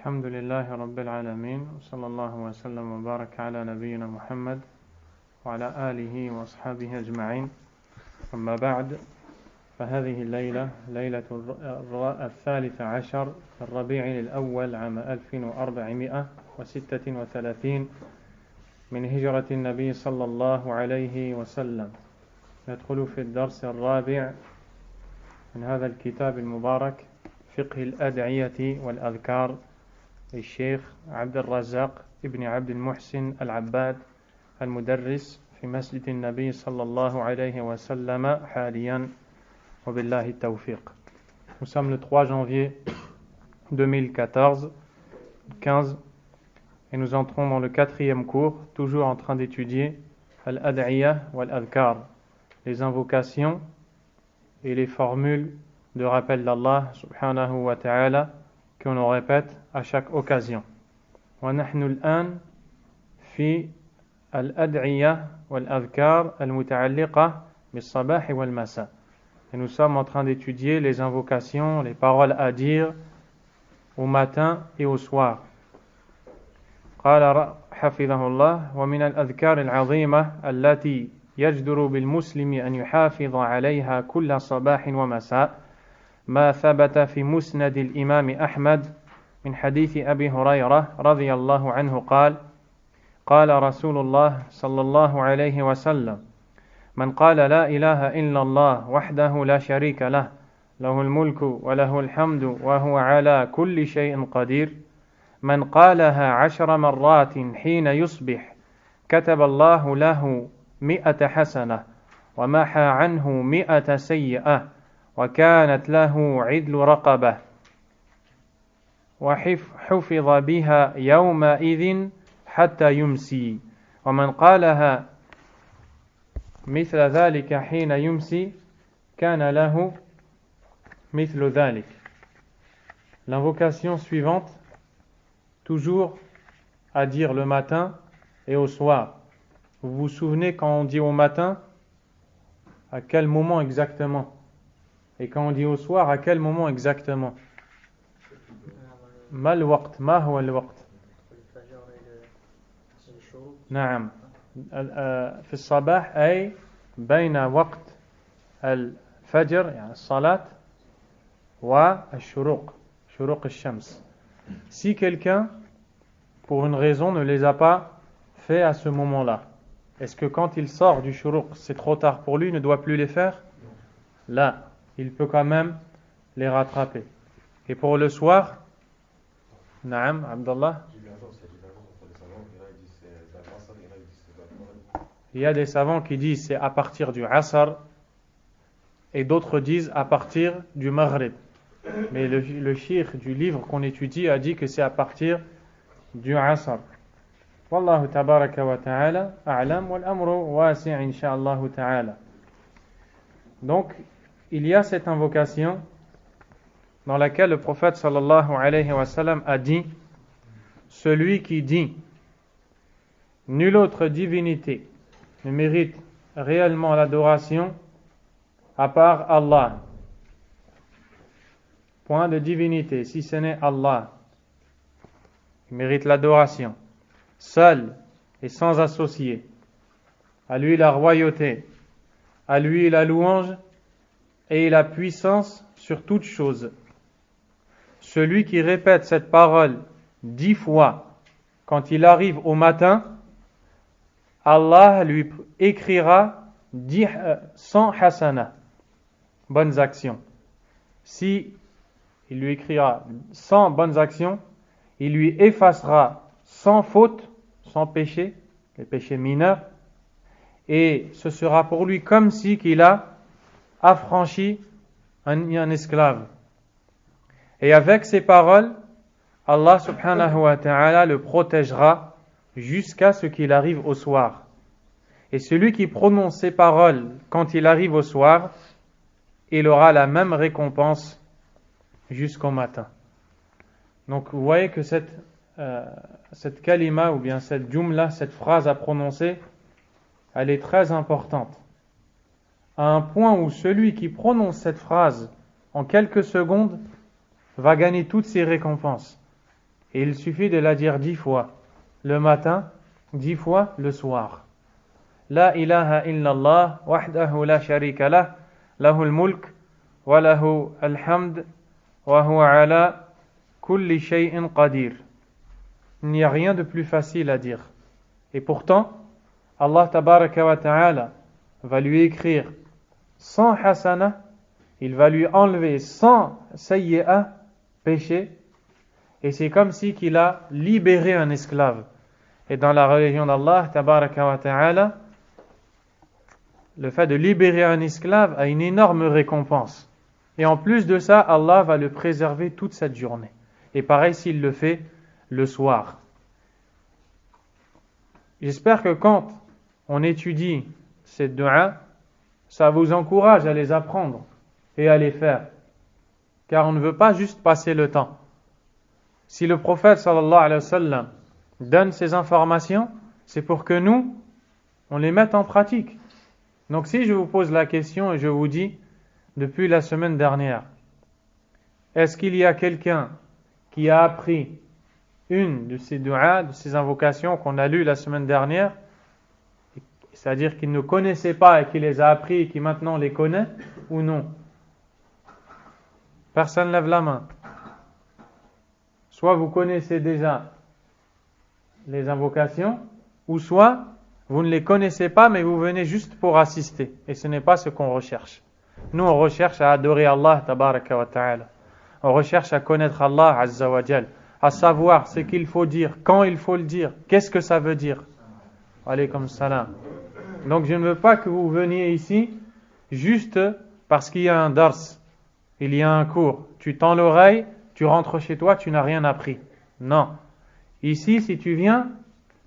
الحمد لله رب العالمين وصلى الله وسلم وبارك على نبينا محمد وعلى آله وأصحابه أجمعين. أما بعد، فهذه الليلة ليلة 13 في الربيع الأول عام 1436 من هجرة النبي صلى الله عليه وسلم. ندخل في الدرس الرابع من هذا الكتاب المبارك فقه الأدعية والأذكار للشيخ عبد الرزاق ابن عبد المحسن العباد المدرس في مسجد النبي صلى الله عليه وسلم حاليا وبالله التوفيق. Nous sommes le 3 janvier 2014 15 et nous entrons dans le 4e cours, toujours en train d'étudier Al-Ad'iyah wal-Adhkar, les invocations et les formules de rappel d'Allah subhanahu wa ta'ala qu'on nous répète à chaque occasion. ونحن الآن في الأدعية والأذكار المتعلقة بالصباح والمساء. Et nous sommes en train d'étudier les invocations, les paroles à dire au matin et au soir. قال حفظه الله: ومن الأذكار العظيمة التي يجدر بالمسلم أن يحافظ عليها كل صباح ومساء ما ثبت في مسند الإمام أحمد من حديث أبي هريرة رضي الله عنه قال: قال رسول الله صلى الله عليه وسلم: من قال لا إله إلا الله وحده لا شريك له له الملك وله الحمد وهو على كل شيء قدير من قالها 10 مرات حين يصبح كتب الله له 100 حسنة ومحى عنه 100 سيئة وكانت له عدل رقبة وحفظ بها يومئذ حتى يمسي ومن قالها مثل ذلك حين يمسي كان له مثل ذلك. L'invocation suivante, toujours à dire le matin et au soir. Vous vous souvenez quand on dit au matin, à quel moment exactement? Et quand on dit au soir, à quel moment exactement? ما الوقت؟ ما هو الوقت؟ نعم، في الصباح أي بين وقت الفجر يعني الصلاة والشروق شروق الشمس. Si quelqu'un pour une raison ne les a pas fait à ce moment-là, est-ce que quand il sort du shuruq c'est trop tard pour lui, il ne doit plus les faire? Là, il peut quand même les rattraper. Et pour le soir, Naam, Abdallah. Il y a des savants qui disent c'est à partir du Asr et d'autres disent à partir du Maghrib. Mais le cheikh du livre qu'on étudie a dit que c'est à partir du Asr. Wallahu tabaraka wa ta'ala a'lam wal amru wasi' insha'Allah ta'ala. Donc, il y a cette invocation dans laquelle le prophète sallallahu alayhi wa sallam a dit: celui qui dit nulle autre divinité ne mérite réellement l'adoration à part Allah. Point de divinité, si ce n'est Allah. Il mérite l'adoration. Seul et sans associé. À lui la royauté. À lui la louange et la puissance sur toute chose. Celui qui répète cette parole 10 fois quand il arrive au matin, Allah lui écrira 100 hasana, bonnes actions. Si il lui écrira 100 bonnes actions, il lui effacera 100 fautes, 100 péchés, les péchés mineurs, et ce sera pour lui comme si qu'il a affranchi un esclave. Et avec ces paroles, Allah subhanahu wa ta'ala le protégera jusqu'à ce qu'il arrive au soir. Et celui qui prononce ces paroles quand il arrive au soir, il aura la même récompense jusqu'au matin. Donc vous voyez que cette kalima ou bien cette jumla, cette phrase à prononcer, elle est très importante. À un point où celui qui prononce cette phrase en quelques secondes va gagner toutes ses récompenses. Et il suffit de la dire 10 fois le matin, 10 fois le soir. La ilaha illallah, wahdahu la sharika lah, lahul mulk, wa lahu alhamd, wa huwa ala kulli shay'in qadir. Il n'y a rien de plus facile à dire. Et pourtant, Allah tabaraka wa ta'ala va lui écrire 100 hasana, il va lui enlever 100 sayyi'a, péché, et c'est comme si qu'il a libéré un esclave. Et dans la religion d'Allah tabaraka wa ta'ala, le fait de libérer un esclave a une énorme récompense. Et en plus de ça, Allah va le préserver toute cette journée. Et pareil s'il le fait le soir. J'espère que quand on étudie ces du'a, ça vous encourage à les apprendre et à les faire. Car on ne veut pas juste passer le temps. Si le prophète sallallahu alayhi wa sallam donne ces informations, c'est pour que nous, on les mette en pratique. Donc si je vous pose la question et je vous dis, depuis la semaine dernière, est-ce qu'il y a quelqu'un qui a appris une de ces du'a, de ces invocations qu'on a lues la semaine dernière, c'est-à-dire qu'il ne connaissait pas et qui les a appris et qui maintenant les connaît, ou non? Personne ne lève la main. Soit vous connaissez déjà les invocations, ou soit vous ne les connaissez pas, mais vous venez juste pour assister. Et ce n'est pas ce qu'on recherche. Nous, on recherche à adorer Allah, tabaraka wa ta'ala. On recherche à connaître Allah, azza wa jal, à savoir ce qu'il faut dire, quand il faut le dire, qu'est-ce que ça veut dire. Alaykum salam. Donc, je ne veux pas que vous veniez ici juste parce qu'il y a un dars, il y a un cours. Tu tends l'oreille, tu rentres chez toi, tu n'as rien appris. Non. Ici, si tu viens,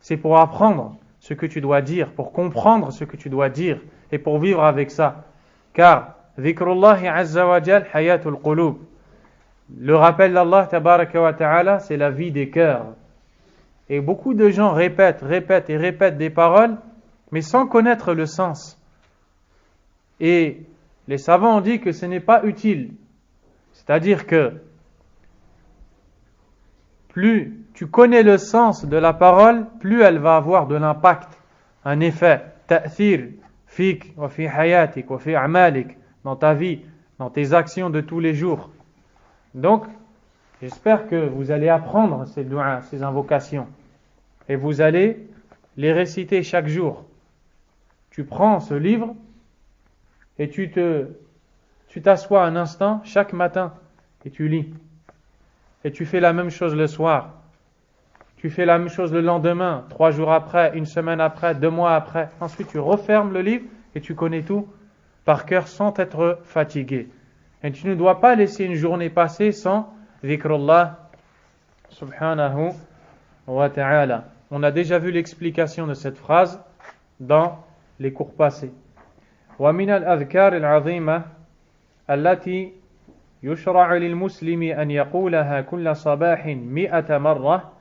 c'est pour apprendre ce que tu dois dire, pour comprendre ce que tu dois dire et pour vivre avec ça. Car, dhikrullahi azza wa jal, hayatul qulub. Le rappel d'Allah, tabaraka wa ta'ala, c'est la vie des cœurs. Et beaucoup de gens répètent des paroles, mais sans connaître le sens. Et les savants ont dit que ce n'est pas utile. C'est-à-dire que plus tu connais le sens de la parole, plus elle va avoir de l'impact, un effet, ta'thir, fik, wa fi hayatik, wa fi a'malik, dans ta vie, dans tes actions de tous les jours. Donc, j'espère que vous allez apprendre ces du'a, ces invocations, et vous allez les réciter chaque jour. Tu prends ce livre, et tu t'assois un instant chaque matin, et tu lis. Et tu fais la même chose le soir. Tu fais la même chose le lendemain, 3 jours après, 1 semaine après, 2 mois après. Ensuite, tu refermes le livre et tu connais tout par cœur sans être fatigué. Et tu ne dois pas laisser une journée passer sans dhikrullah subhanahu wa ta'ala. On a déjà vu l'explication de cette phrase dans les cours passés. ومن الأذكار العظيمة التي يشرع للمسلم أن يقولها كل صباح 100 مرة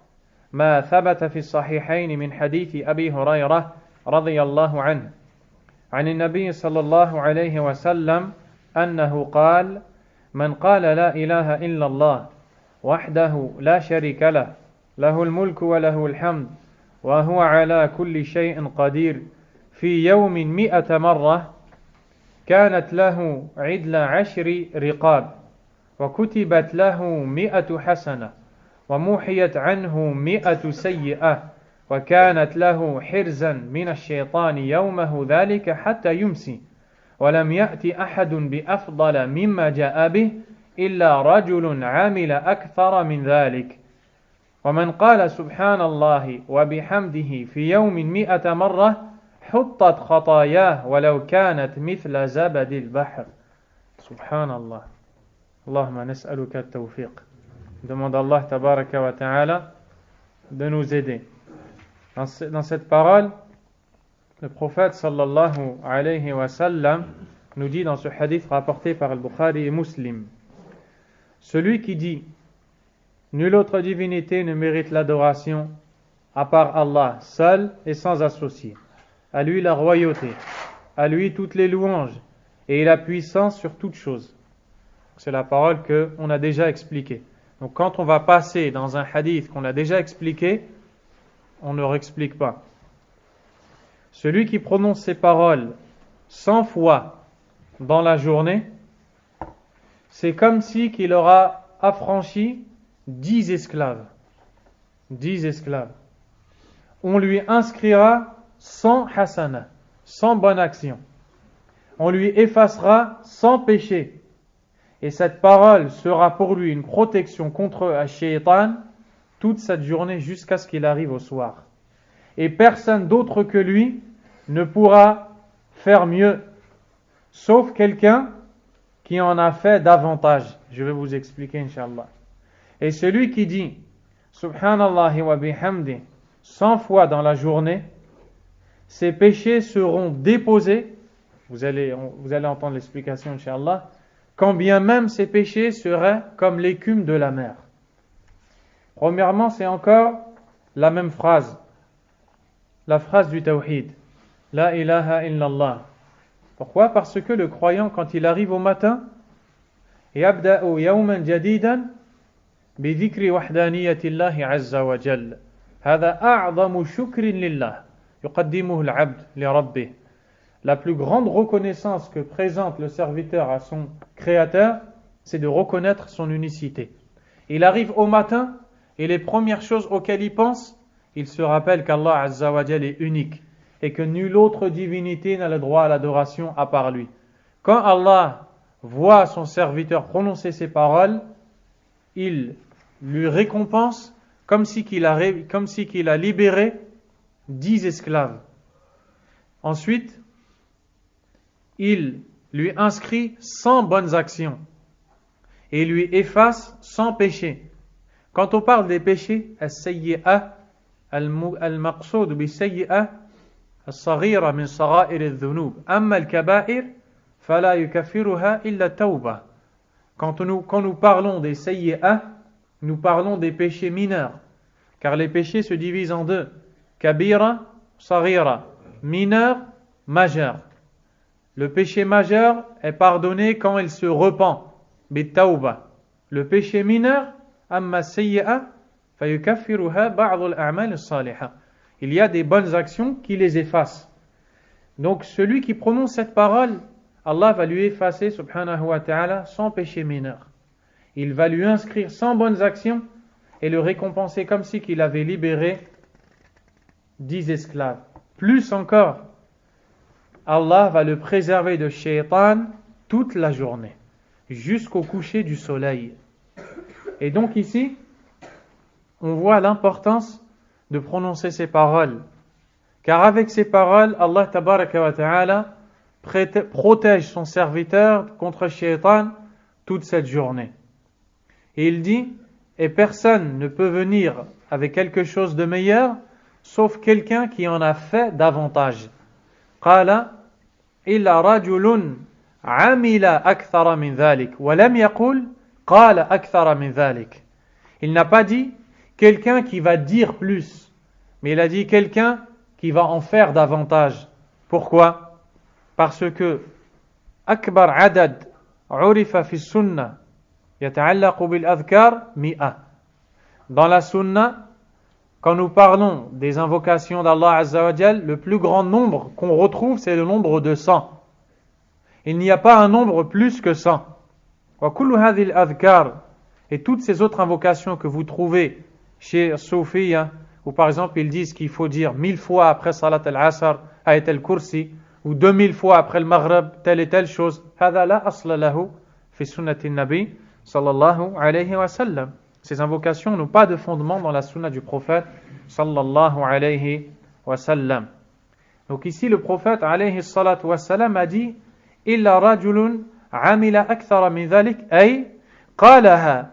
ما ثبت في الصحيحين من حديث أبي هريرة رضي الله عنه عن النبي صلى الله عليه وسلم أنه قال من قال لا إله إلا الله وحده لا شريك له له الملك وله الحمد وهو على كل شيء قدير في يوم 100 مرة كانت له عدل 10 رقاب وكتبت له 100 حسنة ومحيت عنه 100 سيئة وكانت له حرزا من الشيطان يومه ذلك حتى يمسي ولم يأتي أحد بأفضل مما جاء به إلا رجل عمل أكثر من ذلك ومن قال سبحان الله وبحمده في يوم 100 مرة حطت خطاياه ولو كانت مثل زبد البحر سبحان الله اللهم نسألك التوفيق. Demande Allah tabaraka wa ta'ala de nous aider. Dans cette parole, le prophète sallallahu alayhi wa sallam nous dit dans ce hadith rapporté par Al-Bukhari et Muslim, celui qui dit nulle autre divinité ne mérite l'adoration à part Allah, seul et sans associé. À lui la royauté, à lui toutes les louanges et la puissance sur toutes choses. C'est la parole qu'on a déjà expliquée. Donc quand on va passer dans un hadith qu'on a déjà expliqué, on ne réexplique pas. Celui qui prononce ces paroles 100 fois dans la journée, c'est comme si qu'il aura affranchi 10 esclaves. 10 esclaves. On lui inscrira 100 hasana, 100 bonnes actions. On lui effacera 100 péchés. Et cette parole sera pour lui une protection contre Ash-Shaytan toute cette journée jusqu'à ce qu'il arrive au soir. Et personne d'autre que lui ne pourra faire mieux, sauf quelqu'un qui en a fait davantage. Je vais vous expliquer, Inch'Allah. Et celui qui dit Subhanallah wa bihamdi 100 fois dans la journée, ses péchés seront déposés. Vous allez entendre l'explication, Inch'Allah. Quand bien même ces péchés seraient comme l'écume de la mer. Premièrement, c'est encore la même phrase. La phrase du tawhid. La ilaha illallah. Pourquoi? Parce que le croyant, quand il arrive au matin, yabda'u yawman jadidan bi dhikri wahdaniyatillahi azza wa jalla. Hada a'zamu shukrin lillah. Yuqaddimuhu al-'abd li rabbih. La plus grande reconnaissance que présente le serviteur à son créateur, c'est de reconnaître son unicité. Il arrive au matin et les premières choses auxquelles il pense, il se rappelle qu'Allah Azza wa Jal est unique et que nulle autre divinité n'a le droit à l'adoration à part lui. Quand Allah voit son serviteur prononcer ces paroles, il lui récompense comme si qu'il a libéré 10 esclaves. Ensuite, il lui inscrit 100 bonnes actions et lui efface 100 péchés. Quand on parle des péchés, as-sayyi'a, al-maqsoud bi-sayyi'a, as-saghira min sagha'ir al-dhunub. Amma al-kaba'ir, fala yukaffiruha illa tawbah. Quand nous parlons des sayyi'a, nous parlons des péchés mineurs. Car les péchés se divisent en deux. Kabira, saghira. Mineur, majeur. Le péché majeur est pardonné quand il se repent. Bit-tawbah. Le péché mineur, amma sayyi'a, fayukaffiruha ba'd al-a'mal as-salihah. Il y a des bonnes actions qui les effacent. Donc celui qui prononce cette parole, Allah va lui effacer, subhanahu wa ta'ala, 100 péchés mineurs. Il va lui inscrire 100 bonnes actions et le récompenser comme si qu'il avait libéré 10 esclaves. Plus encore, Allah va le préserver de Shaytan toute la journée, jusqu'au coucher du soleil. Et donc ici, on voit l'importance de prononcer ces paroles. Car avec ces paroles, Allah tabaraka wa ta'ala protège son serviteur contre Shaytan toute cette journée. Et il dit, et personne ne peut venir avec quelque chose de meilleur, sauf quelqu'un qui en a fait davantage. Qala illa rajulun amila akthara min dhalik wa lam yaqul qala akthara min dhalik. Il n'a pas dit quelqu'un qui va dire plus, mais il a dit quelqu'un qui va en faire davantage. Pourquoi? Parce que akbar adad urifa fi sunnah yata'allaqu bil adhkar mi'a. Dans la sunna, quand nous parlons des invocations d'Allah Azza wa Jal, le plus grand nombre qu'on retrouve, c'est le nombre de 100. Il n'y a pas un nombre plus que 100. Wa kullu hadhihi al-adhkar, et toutes ces autres invocations que vous trouvez chez Soufi, où par exemple ils disent qu'il faut dire 1000 fois après Salat al-Asr, Ayat al-Kursi, ou 2000 fois après le Maghrib, telle et telle chose. Hadha la asla lahu fi sunnati nabi sallallahu alayhi wa sallam. Ces invocations n'ont pas de fondement dans la sunna du prophète sallallahu alayhi wa sallam. Donc ici le prophète alayhi salatu wa sallam a dit illa rajulun amila akthara min dhalik ay qalaha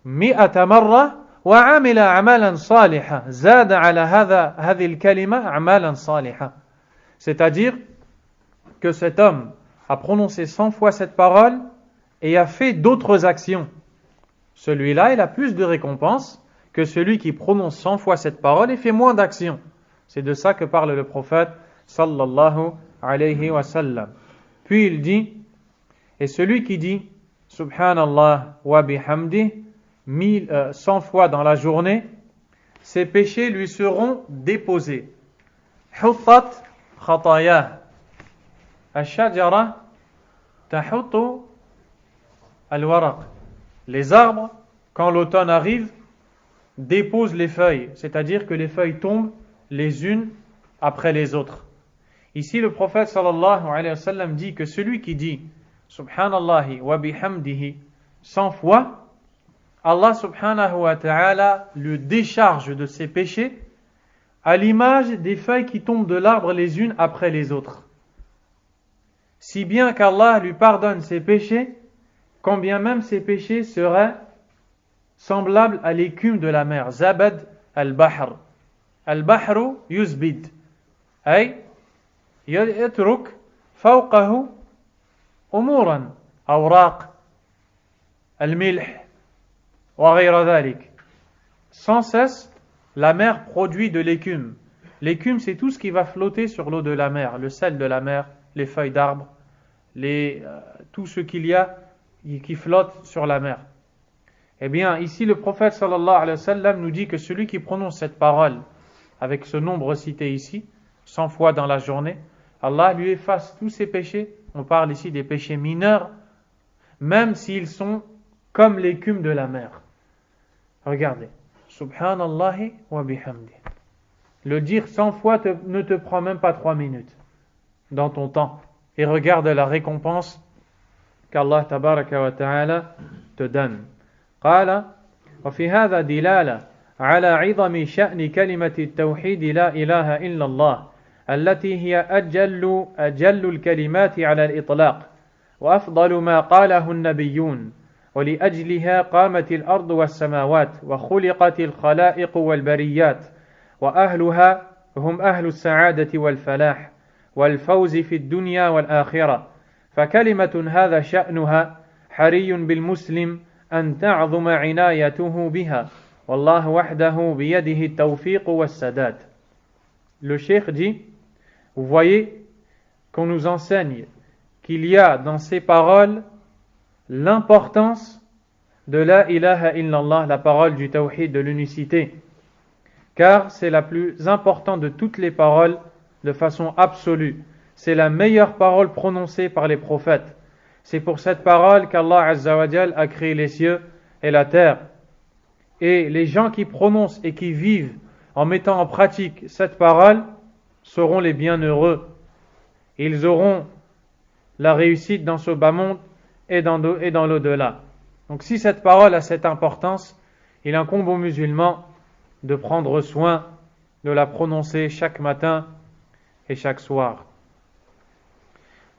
mi'ata marra wa amila amalan saliha zada ala hadhihi al-kalima amalan saliha. C'est-à-dire que cet homme a prononcé 100 fois cette parole et a fait d'autres actions. Celui-là, il a plus de récompense que celui qui prononce 100 fois cette parole et fait moins d'actions. C'est de ça que parle le prophète sallallahu alayhi wa sallam. Puis il dit, et celui qui dit Subhanallah wa bihamdi 100 fois dans la journée, ses péchés lui seront déposés. حطت خطاياه الشجرة تحط الورق. Les arbres, quand l'automne arrive, déposent les feuilles, c'est-à-dire que les feuilles tombent les unes après les autres. Ici, le prophète sallallahu alayhi wa sallam dit que celui qui dit Subhanallahi wa bihamdihi 100 fois, Allah subhanahu wa ta'ala le décharge de ses péchés à l'image des feuilles qui tombent de l'arbre les unes après les autres. Si bien qu'Allah lui pardonne ses péchés, quand bien même ses péchés seraient semblables à l'écume de la mer. Zabad al-bahr. Al-bahru yuzbid. Ay yatruk fawqahu umuran. Awraq. Al-milh. Wa ghayra dhalik. Sans cesse, la mer produit de l'écume. L'écume, c'est tout ce qui va flotter sur l'eau de la mer, le sel de la mer, les feuilles d'arbres, tout ce qu'il y a qui flotte sur la mer. Eh bien, ici, le prophète sallallahu alayhi wa sallam nous dit que celui qui prononce cette parole avec ce nombre cité ici, 100 fois dans la journée, Allah lui efface tous ses péchés. On parle ici des péchés mineurs, même s'ils sont comme l'écume de la mer. Regardez. Subhanallahi wa bihamdi. Le dire 100 fois ne te prend même pas 3 minutes dans ton temps. Et regarde la récompense qu'Allah tabaraka wa ta'ala te donne. قال وفي هذا دلالة على عظم شأن كلمة التوحيد لا إله إلا الله التي هي أجل الكلمات على الإطلاق وأفضل ما قاله النبيون ولأجلها قامت الأرض والسماوات وخلقت الخلائق والبريات وأهلها هم أهل السعادة والفلاح والفوز في الدنيا والآخرة فكلمة هذا شأنها حري بالمسلم أن تعظم عنايته بها والله وحده بيده التوفيق والسداد. Le cheikh dit, vous voyez qu'on nous enseigne qu'il y a dans ces paroles l'importance de la ilaha illallah, la parole du tawhid, de l'unicité, car c'est la plus importante de toutes les paroles de façon absolue. C'est la meilleure parole prononcée par les prophètes. C'est pour cette parole qu'Allah Azza wa Jal a créé les cieux et la terre. Et les gens qui prononcent et qui vivent en mettant en pratique cette parole seront les bienheureux. Ils auront la réussite dans ce bas monde et dans l'au-delà. Donc si cette parole a cette importance, il incombe aux musulmans de prendre soin de la prononcer chaque matin et chaque soir.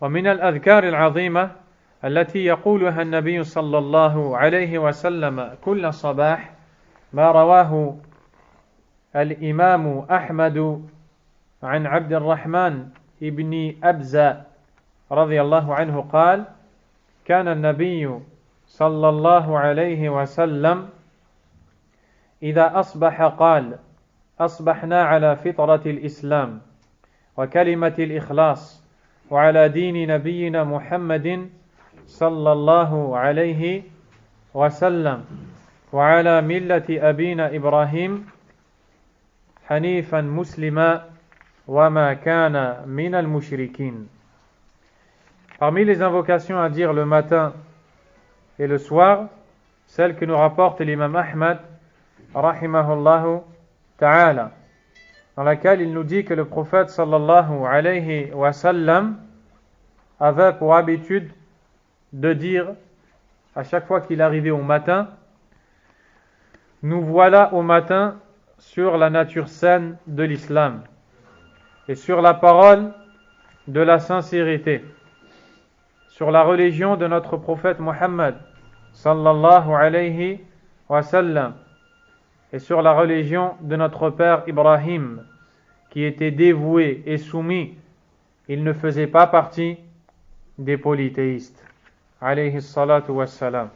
ومن الأذكار العظيمة التي يقولها النبي صلى الله عليه وسلم كل صباح ما رواه الإمام أحمد عن عبد الرحمن ابن أبزة رضي الله عنه قال كان النبي صلى الله عليه وسلم إذا أصبح قال أصبحنا على فطرة الإسلام وكلمة الإخلاص وعلى دين نبينا محمد صلى الله عليه وسلم وعلى ملة أبينا إبراهيم حنيفا مسلما وما كان من المشركين. Parmi les invocations à dire le matin et le soir, celle que nous rapporte l'imam Ahmad rahimahullahu ta'ala, dans laquelle il nous dit que le prophète sallallahu alayhi wa sallam avait pour habitude de dire à chaque fois qu'il arrivait au matin, nous voilà au matin sur la nature saine de l'islam et sur la parole de la sincérité, sur la religion de notre prophète Muhammad sallallahu alayhi wa sallam et sur la religion de notre père Ibrahim qui était dévoué et soumis. Il ne faisait pas partie des polythéistes alayhi salatu wassalam.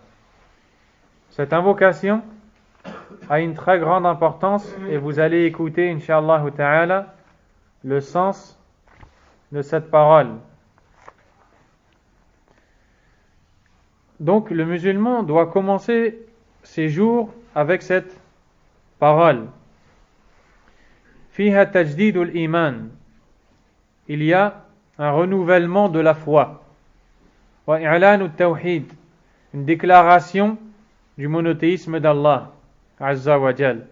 Cette invocation a une très grande importance et vous allez écouter incha'Allah ta'ala le sens de cette parole. Donc le musulman doit commencer séjour avec cette parole. Fiha tajdidul iman. Il y a un renouvellement de la foi. Wa i'lanu tawhid. Une déclaration du monothéisme d'Allah Azza wa Jal.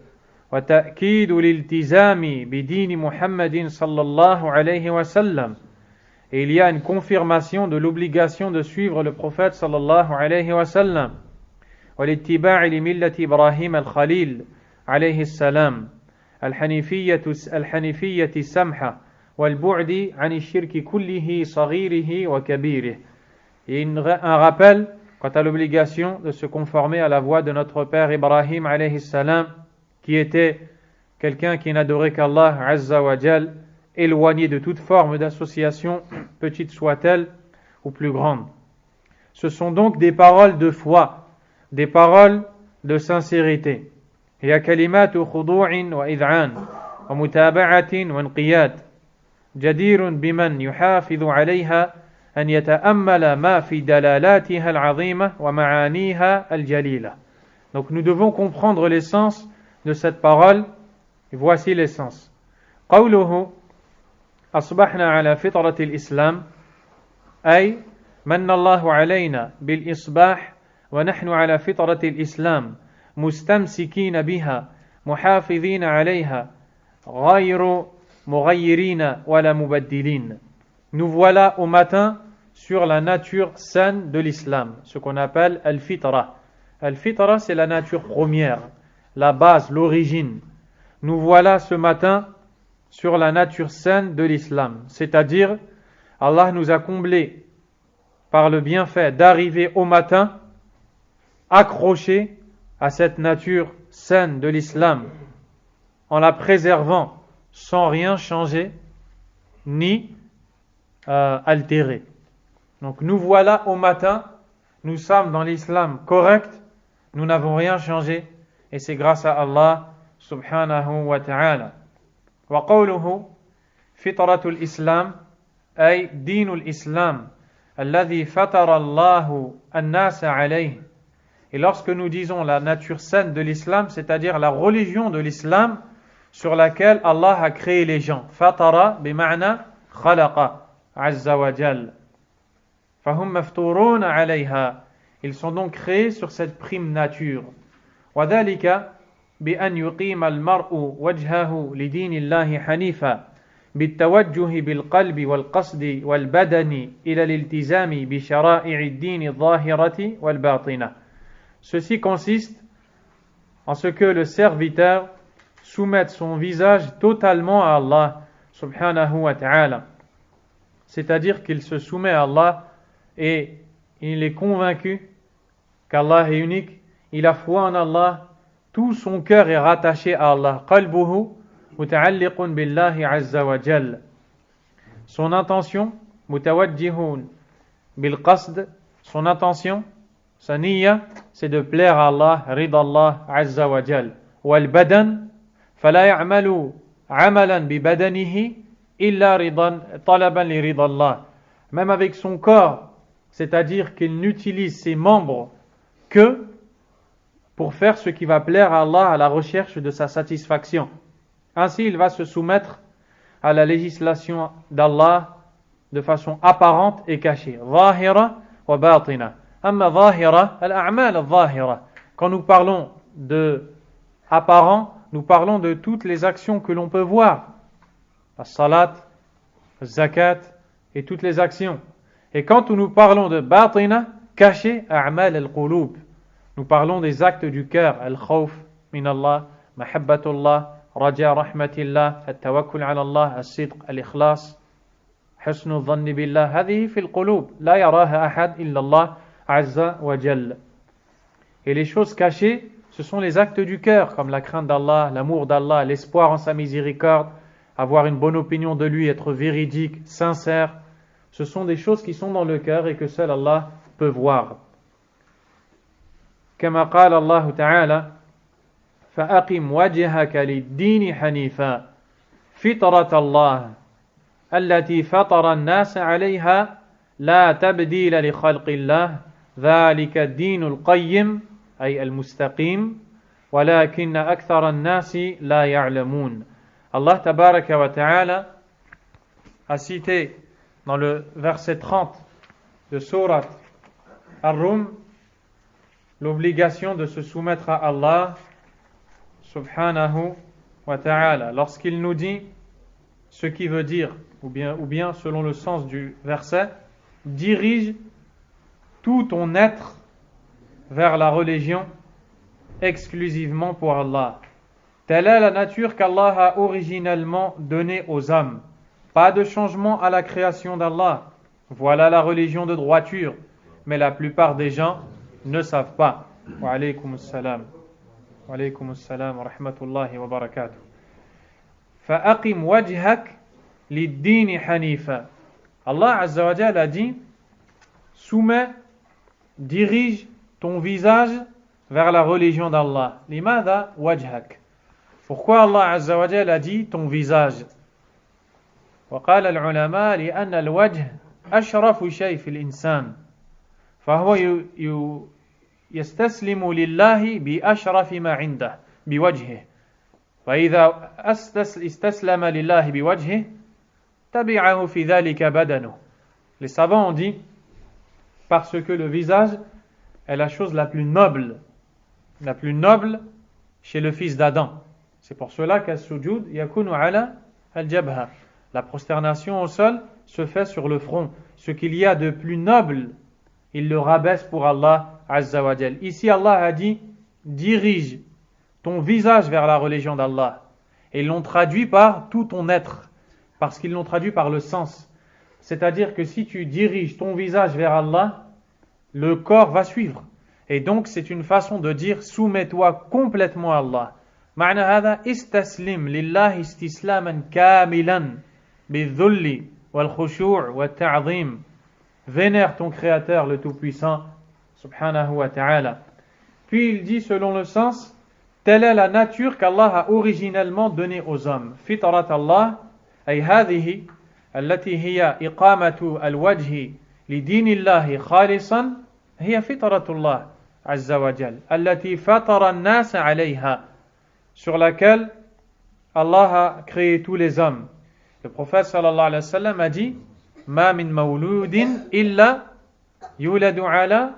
Wa ta'kidu l'iltizami bidini Muhammadin sallallahu alayhi wa sallam. Et il y a une confirmation de l'obligation de suivre le prophète sallallahu alayhi wa sallam. Wa l'ittiba'i li millati Ibrahim al-Khalil alayhi salam. Al-Hanifiyyati samha. Wal bu'di 'ani shirki kullihi saghirihi wa kabirih. Et un rappel quant à l'obligation de se conformer à la voie de notre père Ibrahim alayhi salam, qui était quelqu'un qui n'adorait qu'Allah Azza wa Jal, éloigné de toute forme d'association, petite soit-elle ou plus grande. Ce sont donc des paroles de foi, des paroles de sincérité. Hiya kalimatu khudu'in wa id'an wa mutaba'atin wa inqiyad jadirun biman yuhafidhu 'alayha أن يتأمل ما في دلالاتها العظيمة ومعانيها الجليلة. Donc nous devons comprendre l'essence de cette parole, et voici l'essence. قوله أصبحنا على فطرة الإسلام أي من الله علينا بالإصباح ونحن على فطرة الإسلام مستمسكين بها محافظين عليها غير مغيرين ولا مبدلين. Nous voilà au matin sur la nature saine de l'islam, ce qu'on appelle al-fitra. Al-fitra, c'est la nature première, la base, l'origine. Nous voilà ce matin sur la nature saine de l'islam, c'est-à-dire Allah nous a comblés par le bienfait d'arriver au matin accrochés à cette nature saine de l'islam, en la préservant sans rien changer ni altéré. Donc nous voilà au matin, nous sommes dans l'islam correct, nous n'avons rien changé, et c'est grâce à Allah subhanahu wa ta'ala. Wa qawluhu fitratul islam ay dinul islam alladhi fatara Allahu an-nasa alayhi. Et lorsque nous disons la nature saine de l'islam, c'est-à-dire la religion de l'islam sur laquelle Allah a créé les gens. Fatara bima'na khalaqa Azza wa Jal. Fahum mafturuna alayha. Ils sont donc créés sur cette prime nature. Wa dhalika bi an yuqima al-mar'u wajhahu li dinillahi hanifa بالتوجه بالقلب والقصد والبدن إلى الالتزام بشرائع الدين الظاهرة والباطنة. Ceci consiste en ce que le serviteur soumette son visage totalement à Allah subhanahu wa ta'ala. C'est-à-dire qu'il se soumet à Allah et il est convaincu qu'Allah est unique, il a foi en Allah, tout son cœur est rattaché à Allah. Qalbuhu muta'alliqun billahi azza wa jal. Son intention, mutawajjihun bil qasd, son intention, sa niyya, c'est de plaire à Allah, ridallah azza wa jal. Wal badan, fala ya'malu amalan bi badanihi illa ridan talaban li ridallah. Même avec son corps, c'est-à-dire qu'il n'utilise ses membres que pour faire ce qui va plaire à Allah à la recherche de sa satisfaction. Ainsi, il va se soumettre à la législation d'Allah de façon apparente et cachée. Zahira wa batina. Amma zahira, al-a'mal al-zahira. Quand nous parlons de apparent, nous parlons de toutes les actions que l'on peut voir. La salat, le zakat et toutes les actions. Et quand nous parlons de batina, caché, a'mal al-qulub, nous parlons des actes du cœur, al-khawf min Allah, mahabbatullah, raja rahmatillah, al-tawakkul ala Allah, al-sidq, al-ikhlas, حسن الظن بالله هذه في القلوب لا يراها أحد إلا الله عز وجل. Et les choses cachées, ce sont les actes du cœur, comme la crainte d'Allah, l'amour d'Allah, l'espoir en sa miséricorde, avoir une bonne opinion de lui, être véridique, sincère. Ce sont des choses qui sont dans le cœur et que seul Allah peut voir. كما قال الله تعالى فأقم وجهك للدين حنيفا فطرة الله التي فطر الناس عليها لا تبديل لخلق الله ذلك الدين القيم أي المستقيم ولكن أكثر الناس لا يعلمون. Allah tabaraka wa ta'ala a cité dans le verset 30 de Sourate Ar-Rum l'obligation de se soumettre à Allah subhanahu wa ta'ala lorsqu'il nous dit ce qui veut dire, ou bien selon le sens du verset, dirige tout ton être vers la religion exclusivement pour Allah. Telle est la nature qu'Allah a originellement donnée aux hommes. Pas de changement à la création d'Allah. Voilà la religion de droiture. Mais la plupart des gens ne savent pas. Wa alaykum assalam. Wa alaykum assalam wa rahmatullahi wa barakatuh. Fa'aqim wajhak lid-dini hanifa. Allah Azza wa Jalla a dit, soumets, dirige ton visage vers la religion d'Allah. Limadha wajhak. Pourquoi Allah Azza wa Jalla a dit ton visage? وقال العلماء لأن الوجه أشرف شيء في الإنسان فهو يستسلم لله بأشرف ما عنده بوجهه فإذا استسلم لله بوجهه تبعه في ذلك بدنه. Les savants ont dit parce que le visage est la chose la plus noble chez le fils d'Adam. C'est pour cela qu'as-sujud yakunu ala al-jabha. La prosternation au sol se fait sur le front. Ce qu'il y a de plus noble, il le rabaisse pour Allah Azza wa Jal. Ici, Allah a dit, dirige ton visage vers la religion d'Allah. Et ils l'ont traduit par tout ton être, parce qu'ils l'ont traduit par le sens. C'est-à-dire que si tu diriges ton visage vers Allah, le corps va suivre. Et donc, c'est une façon de dire, soumets-toi complètement à Allah. معنى هذا استسلم لله استسلاما كاملا بالذل والخشوع والتعظيم. Vénère ton Créateur le Tout-Puissant subhanahu wa ta'ala. Puis il dit selon le sens, telle est la nature qu'Allah a originellement donnée aux hommes. فطرة الله أي هذه التي هي إقامة الوجه لدين الله خالصا هي فطرة الله عز وجل التي فطر الناس عليها, sur laquelle Allah a créé tous les hommes. Le prophète sallallahu alayhi wa sallam a dit, Ma min mawludin illa yuladu ala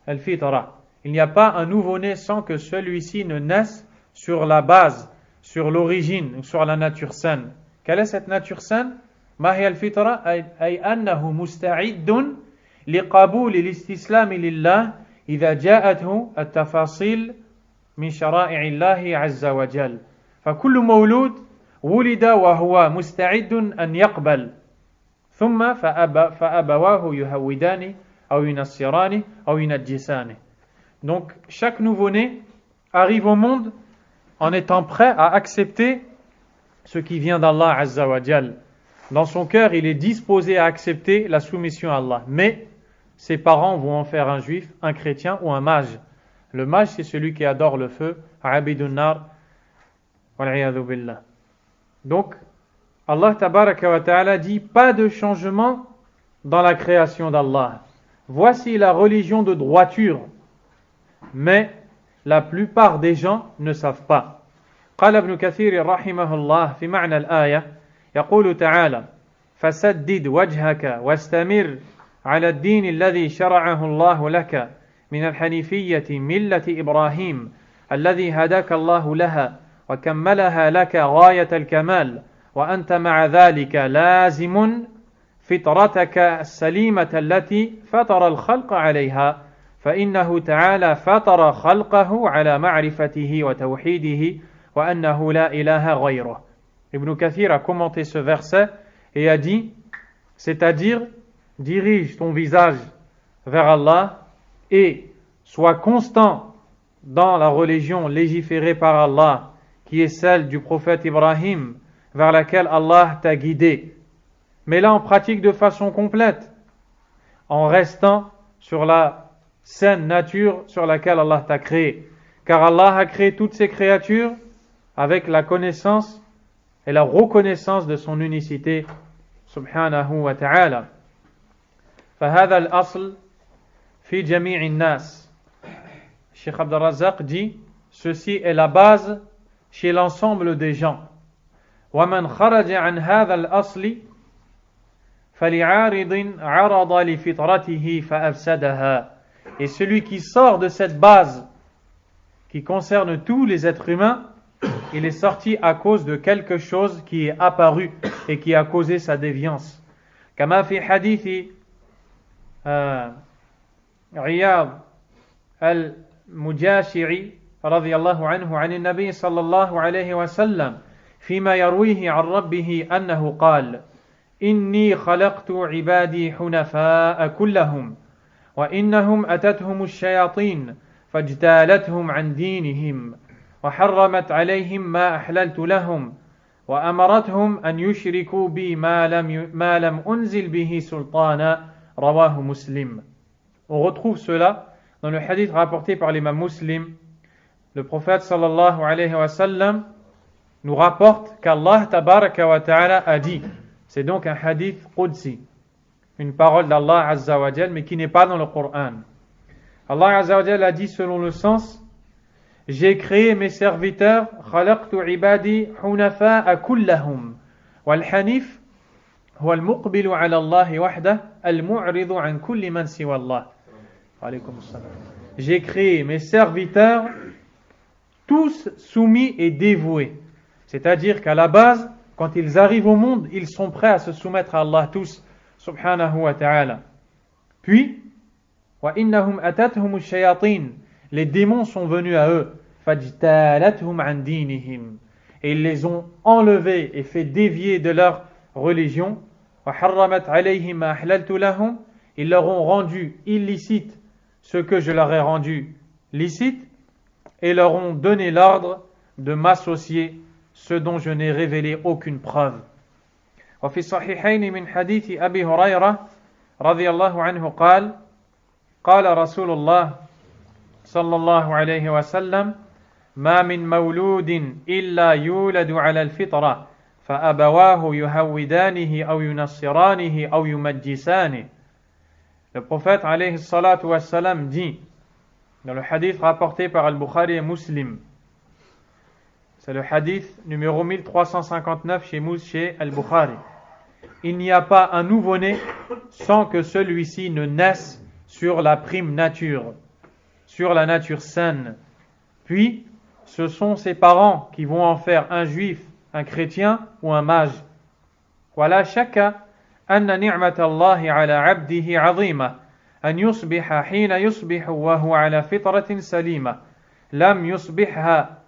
al-fitra. Il n'y a pas un nouveau-né sans que celui-ci ne naisse sur la base, sur l'origine, sur la nature saine. Quelle est cette nature saine? Ma hiya al-fitra ay annahu musta'idun liqabul al-istislam lillah idha ja'athu at-tafasil من شرائع الله عز وجل. فكل مولود ولد وهو مستعد أن يقبل ثم فأبواه يهودانه أو ينصرانه أو ينجسانه. Donc chaque nouveau-né arrive au monde en étant prêt à accepter ce qui vient d'Allah Azza wa Jal. Dans son cœur, il est disposé à accepter la soumission à Allah. Mais ses parents vont en faire un juif, un chrétien ou un mage. Le mage, c'est celui qui adore le feu. Abidun nar. Wal'iyadhu billah. Donc, Allah tabaraka wa ta'ala dit, pas de changement dans la création d'Allah. Voici la religion de droiture. Mais la plupart des gens ne savent pas. قال ابن كثير رحمه الله في معنى الآية يقول تعالى فسدد وجهك واستمر على الدين الذي شرعه الله لك من الحنيفية ملة إبراهيم الذي هداك الله لها وكملها لك غاية الكمال وأنت مع ذلك لازم فطرتك السليمة التي فطر الخلق عليها فإنه تعالى فطر خلقه على معرفته وتوحيده وأنه لا إله غيره. Ibn Kathir a commenté ce verset et a dit, c'est-à-dire dirige ton visage vers Allah et sois constant dans la religion légiférée par Allah, qui est celle du prophète Ibrahim, vers laquelle Allah t'a guidé. Mais là, en pratique de façon complète, en restant sur la saine nature sur laquelle Allah t'a créé. Car Allah a créé toutes ces créatures avec la connaissance et la reconnaissance de son unicité, subhanahu wa ta'ala. فهذا الأصل في جميع الناس Cheikh Abd al-Razzaq dit, ceci est la base chez l'ensemble des gens. وَمَنْ خَرَجَ عَنْ هَذَا الْأَصْلِ فَلِعَارِضٍ عَرَضَ لِفِطْرَتِهِ فَأَفْسَدَهَا. Et celui qui sort de cette base qui concerne tous les êtres humains, il est sorti à cause de quelque chose qui est apparu et qui a causé sa déviance. كما في حديث عياض المجاشعي رضي الله عنه عن النبي صلى الله عليه وسلم فيما يرويه عن ربه أنه قال إني خلقت عبادي حنفاء كلهم وإنهم أتتهم الشياطين فاجتالتهم عن دينهم وحرمت عليهم ما أحللت لهم وأمرتهم أن يشركوا بي ما لم أنزل به سلطانا رواه مسلم. On retrouve cela dans le hadith rapporté par l'imam Muslim. Le prophète sallallahu alayhi wa sallam nous rapporte qu'Allah tabaraka wa ta'ala a dit, c'est donc un hadith qudsi, une parole d'Allah azza wa jal, mais qui n'est pas dans le Coran. Allah azza wa jal a dit selon le sens, j'ai créé mes serviteurs, khalaqtu ibadi hunafa'a kullahum, wal hanif huwa al-muqbilu ala Allah wahdah, al-mu'ridu an kulli man siwa Allah. Alaykum assalam. J'ai créé mes serviteurs tous soumis et dévoués. C'est-à-dire qu'à la base, quand ils arrivent au monde, ils sont prêts à se soumettre à Allah tous, subhanahu wa ta'ala. Puis, wa innahum atathum ash-shayatin, les démons sont venus à eux, fajtalathum an dinihim, et ils les ont enlevés et fait dévier de leur religion. Wa harramat alayhim ma ahlaltu lahum, ils leur ont rendu illicite ce que je leur ai rendu licite, et leur ont donné l'ordre de m'associer ce dont je n'ai révélé aucune preuve. وفي الصحيحين من حديث أبي هريرة رضي الله عنه قال رسول الله صلى الله عليه وسلم ما من مولود إلا يولد على الفطرة فأبواه يهودانه أو ينصرانه أو يمجسانه. Le prophète alayhi salatu wassalam dit dans le hadith rapporté par Al-Bukhari et Muslim, c'est le hadith numéro 1359 chez Al-Bukhari, il n'y a pas un nouveau-né sans que celui-ci ne naisse sur la prime nature, sur la nature saine. Puis, ce sont ses parents qui vont en faire un juif, un chrétien ou un mage. ولا شك أن نعمة الله على عبده عظيمة أن يصبح حين يصبح وهو على فطرة سليمة لم يصبها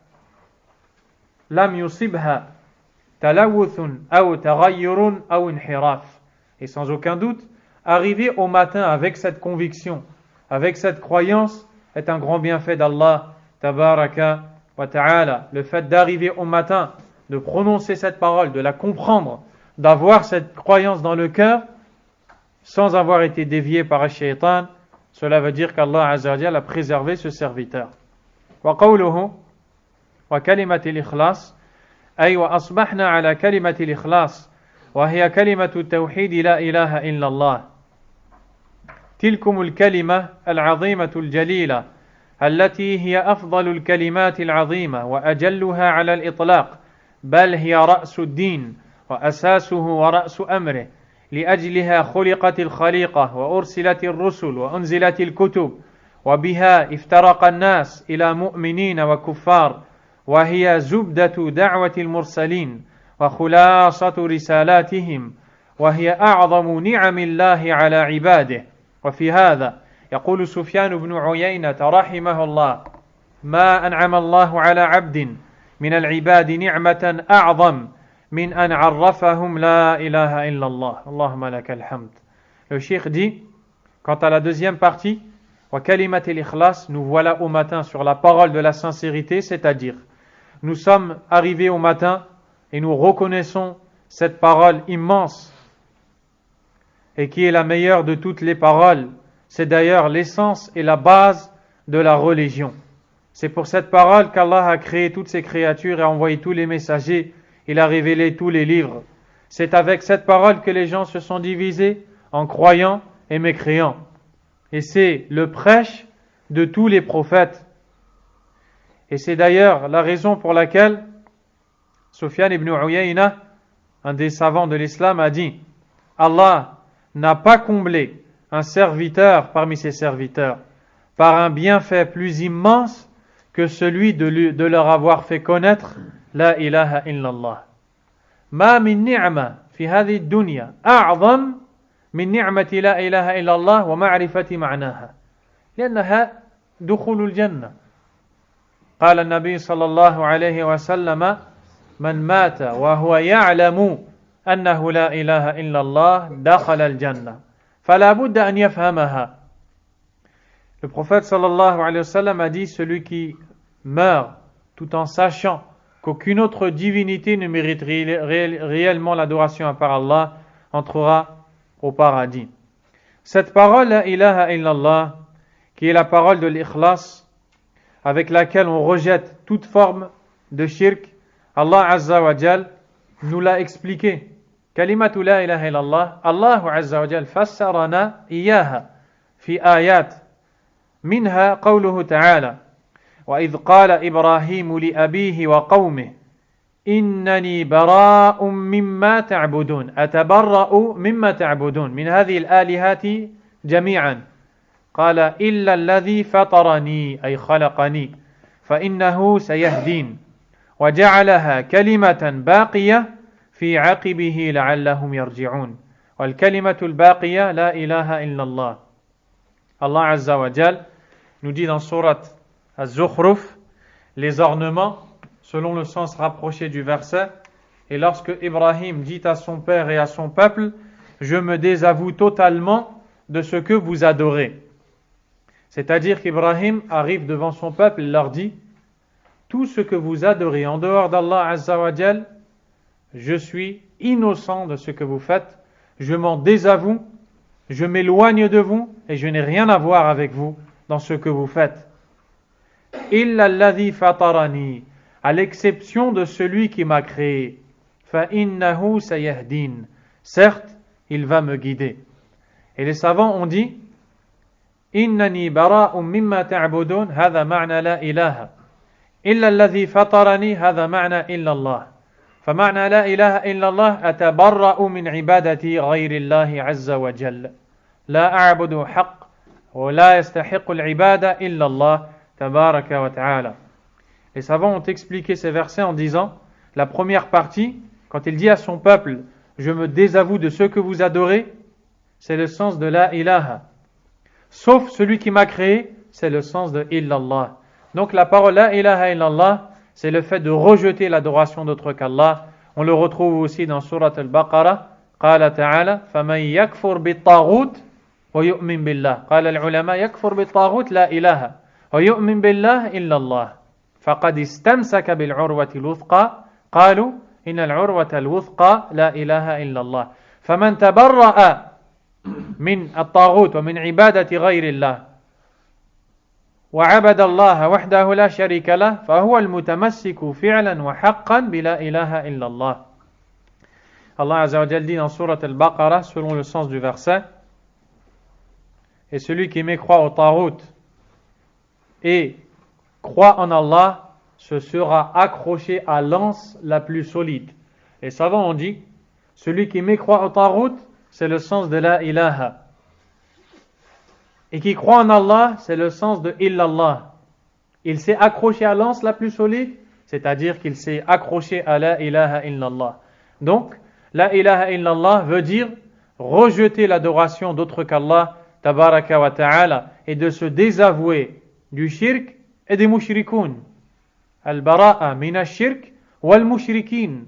تلوث أو تغير أو انحراف. Et sans aucun doute, arriver au matin avec cette conviction, avec cette croyance, est un grand bienfait d'Allah tabaraka wa ta'ala. Le fait d'arriver au matin, de prononcer cette parole, de la comprendre, d'avoir cette croyance dans le cœur, sans avoir été dévié par un shaitan, cela veut dire qu'Allah azza wa jalla a préservé ce serviteur. Wa qawluhu wa kalimati al-ikhlas, ay wa asbahna ala kalimati al-ikhlas, wa hiya kalimatu tawhid la ilaha illa Allah. تلكم الكلمة العظيمة الجليلة التي هي أفضل الكلمات العظيمة وأجلها على الإطلاق، بل هي رأس الدين وأساسه ورأس أمره، لأجلها خلقت الخليقة وأرسلت الرسل وأنزلت الكتب، وبها افترق الناس إلى مؤمنين وكفار، وهي زبدة دعوة المرسلين وخلاصة رسالاتهم، وهي أعظم نعم الله على عباده. وفي هذا يقول سفيان بن عيينة رحمه الله ما أنعم الله على عبد من العباد نعمة أعظم من أن عرفهم لا إله إلا الله اللهم لك الحمد. Le cheikh dit, quant à la deuxième partie, wa kalimat al-ikhlas, nous voilà au matin sur la parole de la sincérité, c'est-à-dire nous sommes arrivés au matin et nous reconnaissons cette parole immense et qui est la meilleure de toutes les paroles. C'est d'ailleurs l'essence et la base de la religion. C'est pour cette parole qu'Allah a créé toutes ses créatures et a envoyé tous les messagers. Il a révélé tous les livres. C'est avec cette parole que les gens se sont divisés en croyants et mécréants. Et c'est le prêche de tous les prophètes, Et c'est d'ailleurs la raison pour laquelle Sufyan ibn Uyayna, un des savants de l'islam, a dit: Allah n'a pas comblé un serviteur parmi ses serviteurs par un bienfait plus immense que celui de leur avoir fait connaître la ilaha illallah. Ma min ni'ma fi hadhihi ad-dunya a'zam min ni'mati la ilaha illallah wa ma'rifati ma'naha لأنها دخول الجنة. قال النبي صلى الله عليه وسلم: من مات وهو يعلم أنه لا إله إلا الله دخل الجنة فلا بد أن يفهمها. Le prophète sallallahu alayhi wa sallam a dit: celui qui meurt tout en sachant qu'aucune autre divinité ne mérite réellement l'adoration à part Allah entrera au paradis. Cette parole, la ilaha illallah, qui est la parole de l'ikhlas, avec laquelle on rejette toute forme de shirk, Allah Azza wa Jal nous l'a expliqué. Kalimatu la ilaha illallah, Allah Azza wa Jal fassarana iyaha fi ayat. منها قوله تعالى: وإذ قال إبراهيم لأبيه وقومه إنني براء مما تعبدون أتبرأ مما تعبدون من هذه الآلهات جميعا قال إلا الذي فطرني أي خلقني فإنه سيهدين وجعلها كلمة باقية في عقبه لعلهم يرجعون والكلمة الباقية لا إله إلا الله. Allah Azza wa Jal nous dit dans Surat Az-Zukhruf les ornements selon le sens rapproché du verset. Et lorsque Ibrahim dit à son père et à son peuple: je me désavoue totalement de ce que vous adorez. C'est-à-dire qu'Ibrahim arrive devant son peuple et leur dit: tout ce que vous adorez en dehors d'Allah Azza wa Jal, je suis innocent de ce que vous faites, je m'en désavoue, je m'éloigne de vous et je n'ai rien à voir avec vous dans ce que vous faites. Illa alladhi fatarani, à l'exception de celui qui m'a créé. Fa innahu sayahdin, certes, il va me guider. Et les savants ont dit: innani bara'un mimma ta'budun, hadha ma'na la ilaha. Illa alladhi fatarani, hadha ma'na illa Allah. فمعنى لا إله إلا الله أتبرأ من عبادة غير الله عز وجل لا أعبد حق ولا يستحق العبادة إلا الله تبارك وتعالى. Les savants ont expliqué ces versets en disant: la première partie, quand il dit à son peuple: je me désavoue de ce que vous adorez, c'est le sens de la ilaha. Sauf celui qui m'a créé, c'est le sens de illallah. Donc la parole la ilaha illallah, c'est le fait de rejeter l'adoration d'autre qu'Allah. On le retrouve aussi dans Surat Al-Baqarah. قال تعالى: فمن يكفر بالطاغوت ويؤمن بالله. قال العلماء: يكفر بالطاغوت لا إله ويؤمن بالله إلا الله فقد استمسك بالعروة الوثقى. قالوا: إن العروة الوثقى لا إله إلا الله. فمن تبرأ من الطاغوت ومن عبادة غير الله وعبد الله وحده لا شريك له فهو المتمسك فعلا وحقا بلا إله إلا الله. Allah Azza wa Jal dit dans Surat Al-Baqarah, selon le sens du verset: et celui qui mécroit au Tarout et croit en Allah se sera accroché à l'anse la plus solide. Les savants ont dit: celui qui mécroit au Tarout, c'est le sens de la ilaha. Et qui croit en Allah, c'est le sens de illallah. Il s'est accroché à l'anse la plus solide, c'est-à-dire qu'il s'est accroché à la ilaha illallah. Donc, la ilaha illallah veut dire rejeter l'adoration d'autre qu'Allah, tabaraka wa ta'ala, et de se désavouer du shirk et des mushrikoun. Al-bara'a mina shirk wal mushrikin.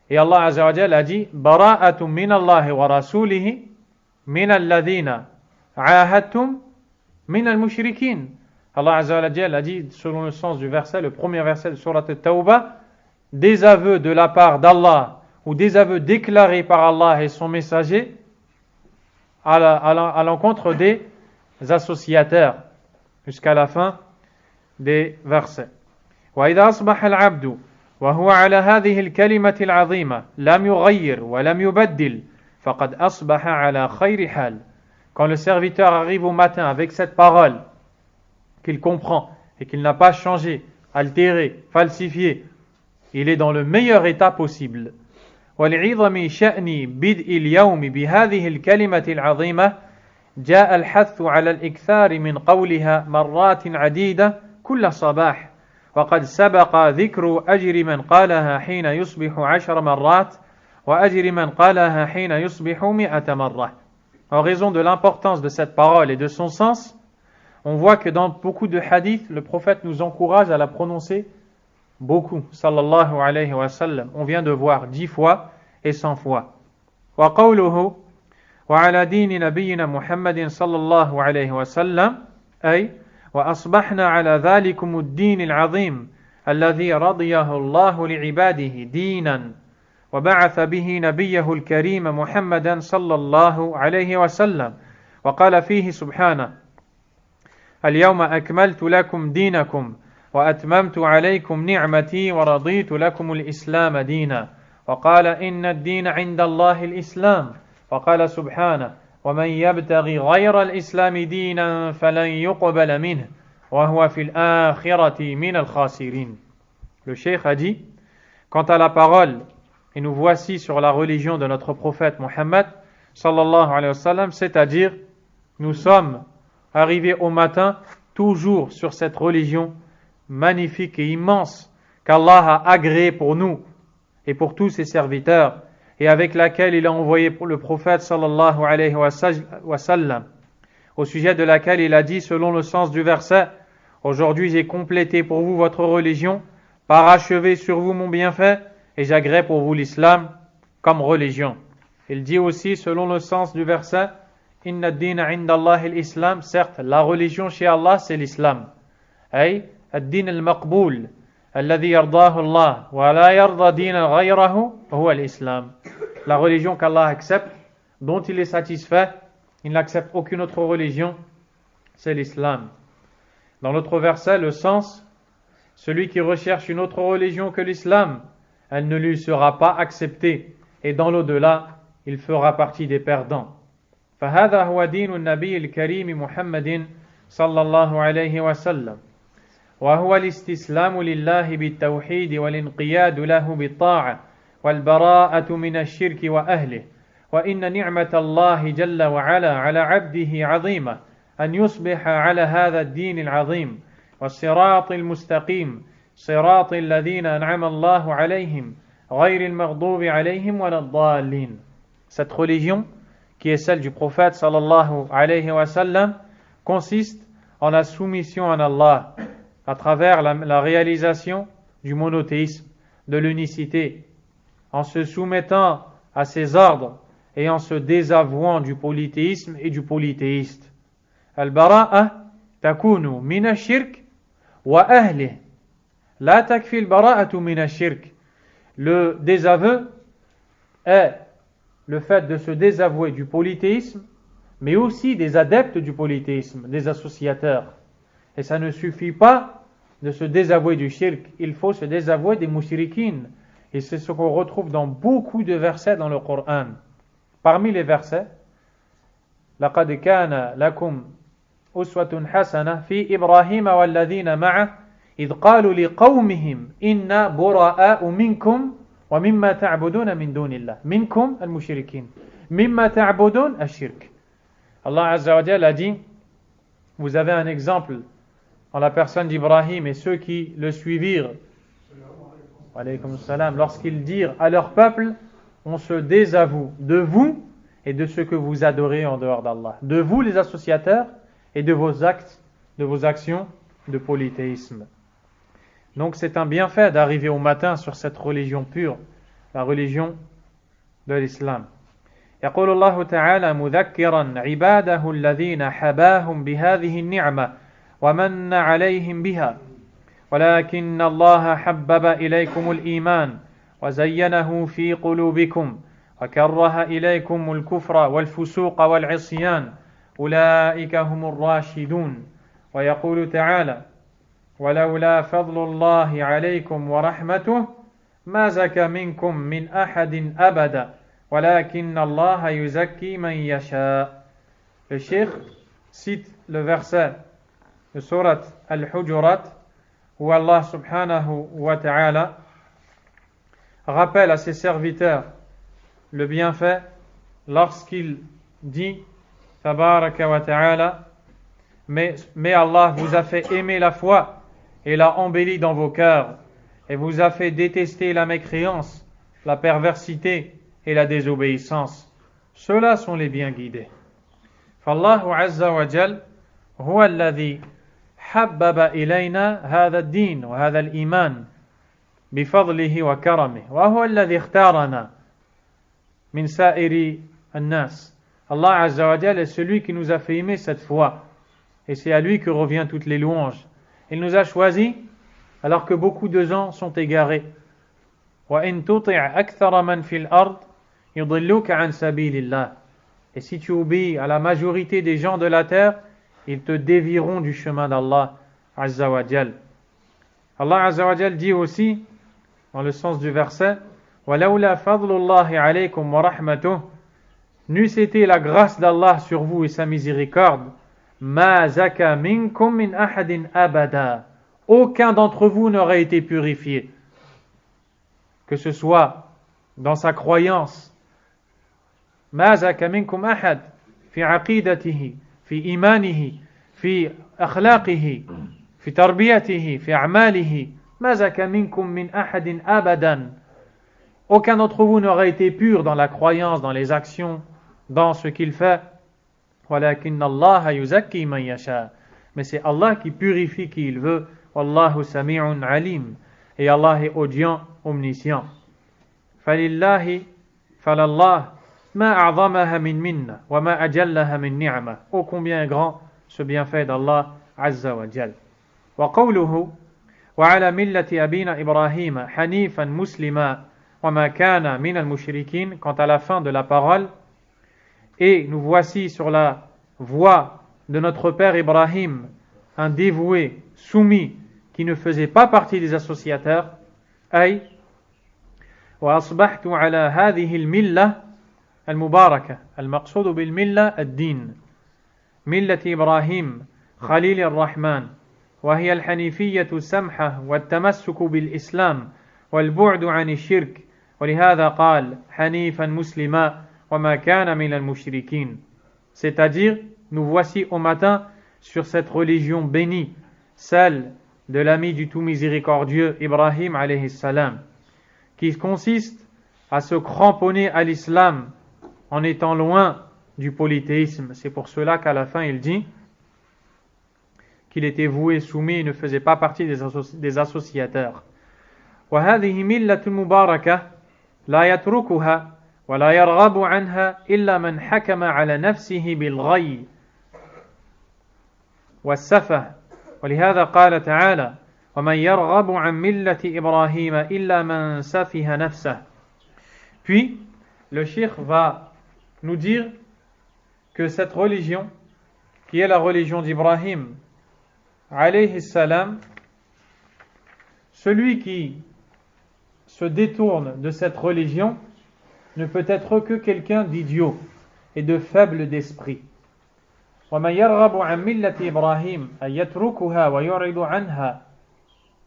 Et Allah Azza wa Jalla a dit: bara'atun min Allah wa rasulihi min alladhina Ahadtum min al-mushrikin. Allah Azza wa Jalla a dit, selon le sens du verset, le premier verset de Surat At-Tawbah, des aveux de la part d'Allah ou des aveux déclarés par Allah et son messager à l'encontre des associateurs, jusqu'à la fin des versets. وإذا أصبح العبد وهو على هذه الكلمة العظيمة لم يغير ولم يبدل فقد أصبح على خير حال. Quand le serviteur arrive au matin avec cette parole qu'il comprend et qu'il n'a pas changé altéré, falsifié. Il est dans le meilleur état possible. ولعظم شأن بدء اليوم بهذه الكلمة العظيمة جاء الحث على الإكثار من قولها مرات عديدة كل صباح وقد سبق ذكر أجر من قالها حين يصبح 10 مرات وأجر من قالها حين يصبح 100 مرة. En raison de l'importance de cette parole et de son sens, on voit que dans beaucoup de hadiths, le prophète nous encourage à la prononcer beaucoup, sallallahu alayhi wa sallam. On vient de voir 10 fois et 100 fois. وقوله وعلى دين نبينا محمد صلى الله عليه وسلم أي وأصبحنا على ذلكم الدين العظيم الذي رضيه الله لعباده دينا وبعث به نبيه الكريم محمدا صلى الله عليه وسلم وقال فيه سبحانه اليوم أكملت لكم دينكم وأتممت عليكم نعمتي ورضيت لكم الإسلام دينا وقال إن الدين عند الله الإسلام وقال سبحانه ومن يبتغي غير الإسلام دينا فلن يقبل منه وهو في الآخرة من الخاسرين. Le cheikh a dit, quant à la parole, et nous voici sur la religion de notre prophète Mohammed sallallahu alayhi wa sallam, c'est-à-dire nous sommes arrivés au matin toujours sur cette religion magnifique et immense qu'Allah a agréée pour nous et pour tous ses serviteurs et avec laquelle il a envoyé pour le prophète sallallahu alayhi wa sallam, au sujet de laquelle il a dit selon le sens du verset aujourd'hui j'ai complété pour vous votre religion, parachevé sur vous mon bienfait et j'agrée pour vous l'islam comme religion. Il dit aussi selon le sens du verset inna ad-dina 'inda Allah al-islam, certes la religion chez Allah c'est l'islam, ay ad-din al-maqboul الذي يرضاه الله ولا يرضى دينا غيره هو الإسلام. La religion qu'Allah accepte, dont il est satisfait, il n'accepte aucune autre religion, c'est l'islam. Dans l'autre verset, le sens, celui qui recherche une autre religion que l'islam, elle ne lui sera pas acceptée, et dans l'au-delà, il fera partie des perdants. فهذا هو دين النبي الكريم محمد صلى الله عليه وسلم وهو الاستسلام لله بالتوحيد والانقياد له بالطاعة والبراءة من الشرك وأهله وإن نعمة الله جل وعلا على عبده عظيمة أن يصبح على هذا الدين العظيم والصراط المستقيم صراط الذين أنعم الله عليهم غير المغضوب عليهم ولا الضالين. Cette religion qui est celle du prophète sallallahu alayhi wa sallam consiste en la soumission à Allah à travers la réalisation du monothéisme, de l'unicité, en se soumettant à ses ordres et en se désavouant du polythéisme et du polythéiste. Al-bara'a takunu min ash-shirk wa ahlih. La takfi al-bara'atu min ash-shirk. Le désaveu est le fait de se désavouer du polythéisme, mais aussi des adeptes du polythéisme, des associateurs. Et ça ne suffit pas de se désavouer du shirk, il faut se désavouer des mushrikines. Et c'est ce qu'on retrouve dans beaucoup de versets dans le Coran. Parmi les versets, لَقَدْ كَانَ لَكُمْ أُسْوَةٌ حَسَنَةٌ فِي إِبْرَاهِيمَ وَالَّذِينَ مَعَهُ إِذْ قَالُوا لِقَوْمِهِمْ إِنَّا بُرَآءُ مِنْكُمْ وَمِمَّا تَعْبُدُونَ مِنْ دُونِ اللَّهِ مِنْكُمْ الْمُشْرِكِينَ مِمَّا تَعْبُدُونَ الشِّرْكِ. Allah Azza wa Jalla a dit, vous avez un exemple en la personne d'Ibrahim et ceux qui le suivirent, alaykum salam, lorsqu'ils dirent à leur peuple, on se désavoue de vous et de ce que vous adorez en dehors d'Allah, de vous les associateurs et de vos actes, de vos actions de polythéisme. Donc c'est un bienfait d'arriver au matin sur cette religion pure, la religion de l'islam. يقول الله تعالى مذكرا عباده الذين حباهم بهذه النعمة ومن عليهم بها ولكن الله حبب إليكم الإيمان وزينه في قلوبكم وكره إليكم الكفر والفسوق والعصيان أولئك هم الراشدون. ويقول تعالى ولولا فضل الله عليكم ورحمته ما زكى منكم من أحد أبدا ولكن الله يزكي من يشاء. Le cheikh cite le verset de Surat Al-Hujurat où Allah subhanahu wa ta'ala rappelle à ses serviteurs le bienfait lorsqu'il dit tabaraka wa ta'ala, mais Allah vous a fait aimer la foi et l'a embellie dans vos cœurs et vous a fait détester la mécréance, la perversité et la désobéissance. Ceux-là sont les bien guidés. فالله عز وجل هو الذي حبب إلينا هذا الدين وهذا الإيمان بفضله وكرمه وهو الذي اختارنا من سائر الناس. Allah Azza wa Jal est celui qui nous a fait aimer cette foi et c'est à lui que revient toutes les louanges. Il nous a choisis alors que beaucoup de gens sont égarés. وَإِن تُطِعْ أَكْثَرَ مَنْ فِي الْأَرْضِ يُضِلُّكَ عَنْ سَبِيلِ اللَّهِ. Et si tu obéis à la majorité des gens de la terre, ils te dévieront du chemin d'Allah Azza wa Jal. Allah Azza wa Jal dit aussi, dans le sens du verset, وَلَوْلَا فَضْلُ اللَّهِ عَلَيْكُمْ وَرَحْمَتُهُ. N'eût été la grâce d'Allah sur vous et sa miséricorde, مَا زَكَى مِنْكُمْ مِنْ أَحَدٍ أَبَدًا. Aucun d'entre vous n'aurait été purifié, que ce soit dans sa croyance. ما زكى منكم أحد في عقيدته في إيمانه في أخلاقه في تربيته في أعماله ما زكى منكم من أحد أبدا. Aucun d'entre vous n'aurait été pur dans la croyance, dans les actions, dans ce qu'il fait. ولكن الله يزكي من يشاء. Mais c'est Allah qui purifie qui il veut. والله سميع عليم. Et Allah est audient, omniscient. فلله فلله ما أعظمها من منة وما أجلها من نعمة. Ô combien est grand ce bienfait d'Allah Azza wa Jal. وقوله وعلى ملة أبينا إبراهيم حنيفا مسلما وما كان من المشركين. Quant à la fin de la parole, et nous voici sur la voie de notre père Ibrahim, un dévoué, soumis, qui ne faisait pas partie des associateurs. أي وأصبحت على هذه الملة المباركة. المقصود بالملة الدين. ملة إبراهيم خليل الرحمن وهي الحنيفية السمحة والتمسك بالإسلام والبعد عن الشرك. ولهذا قال حنيفا مسلما وما كان من المشركين. C'est-à-dire, nous voici au matin sur cette religion bénie, celle de l'ami du tout miséricordieux Ibrahim alayhi salam, qui consiste à se cramponner à l'islam en étant loin du polythéisme. C'est pour cela qu'à la fin il dit qu'il était voué, soumis et ne faisait pas partie des associateurs. وهذه ملة مباركة لا يتركها ولا يرغب عنها إلا من حكم على نفسه بالغي والسفه. ولهذا قال تعالى ومن يرغب عن ملة إبراهيم إلا من سفه نفسه. Puis le cheikh va nous dire que cette religion, qui est la religion d'Ibrahim alayhi salam, celui qui se détourne de cette religion ne peut être que quelqu'un d'idiot et de faible d'esprit. ومن يرغب عن ملة إبراهيم أن يتركها ويعرض عنها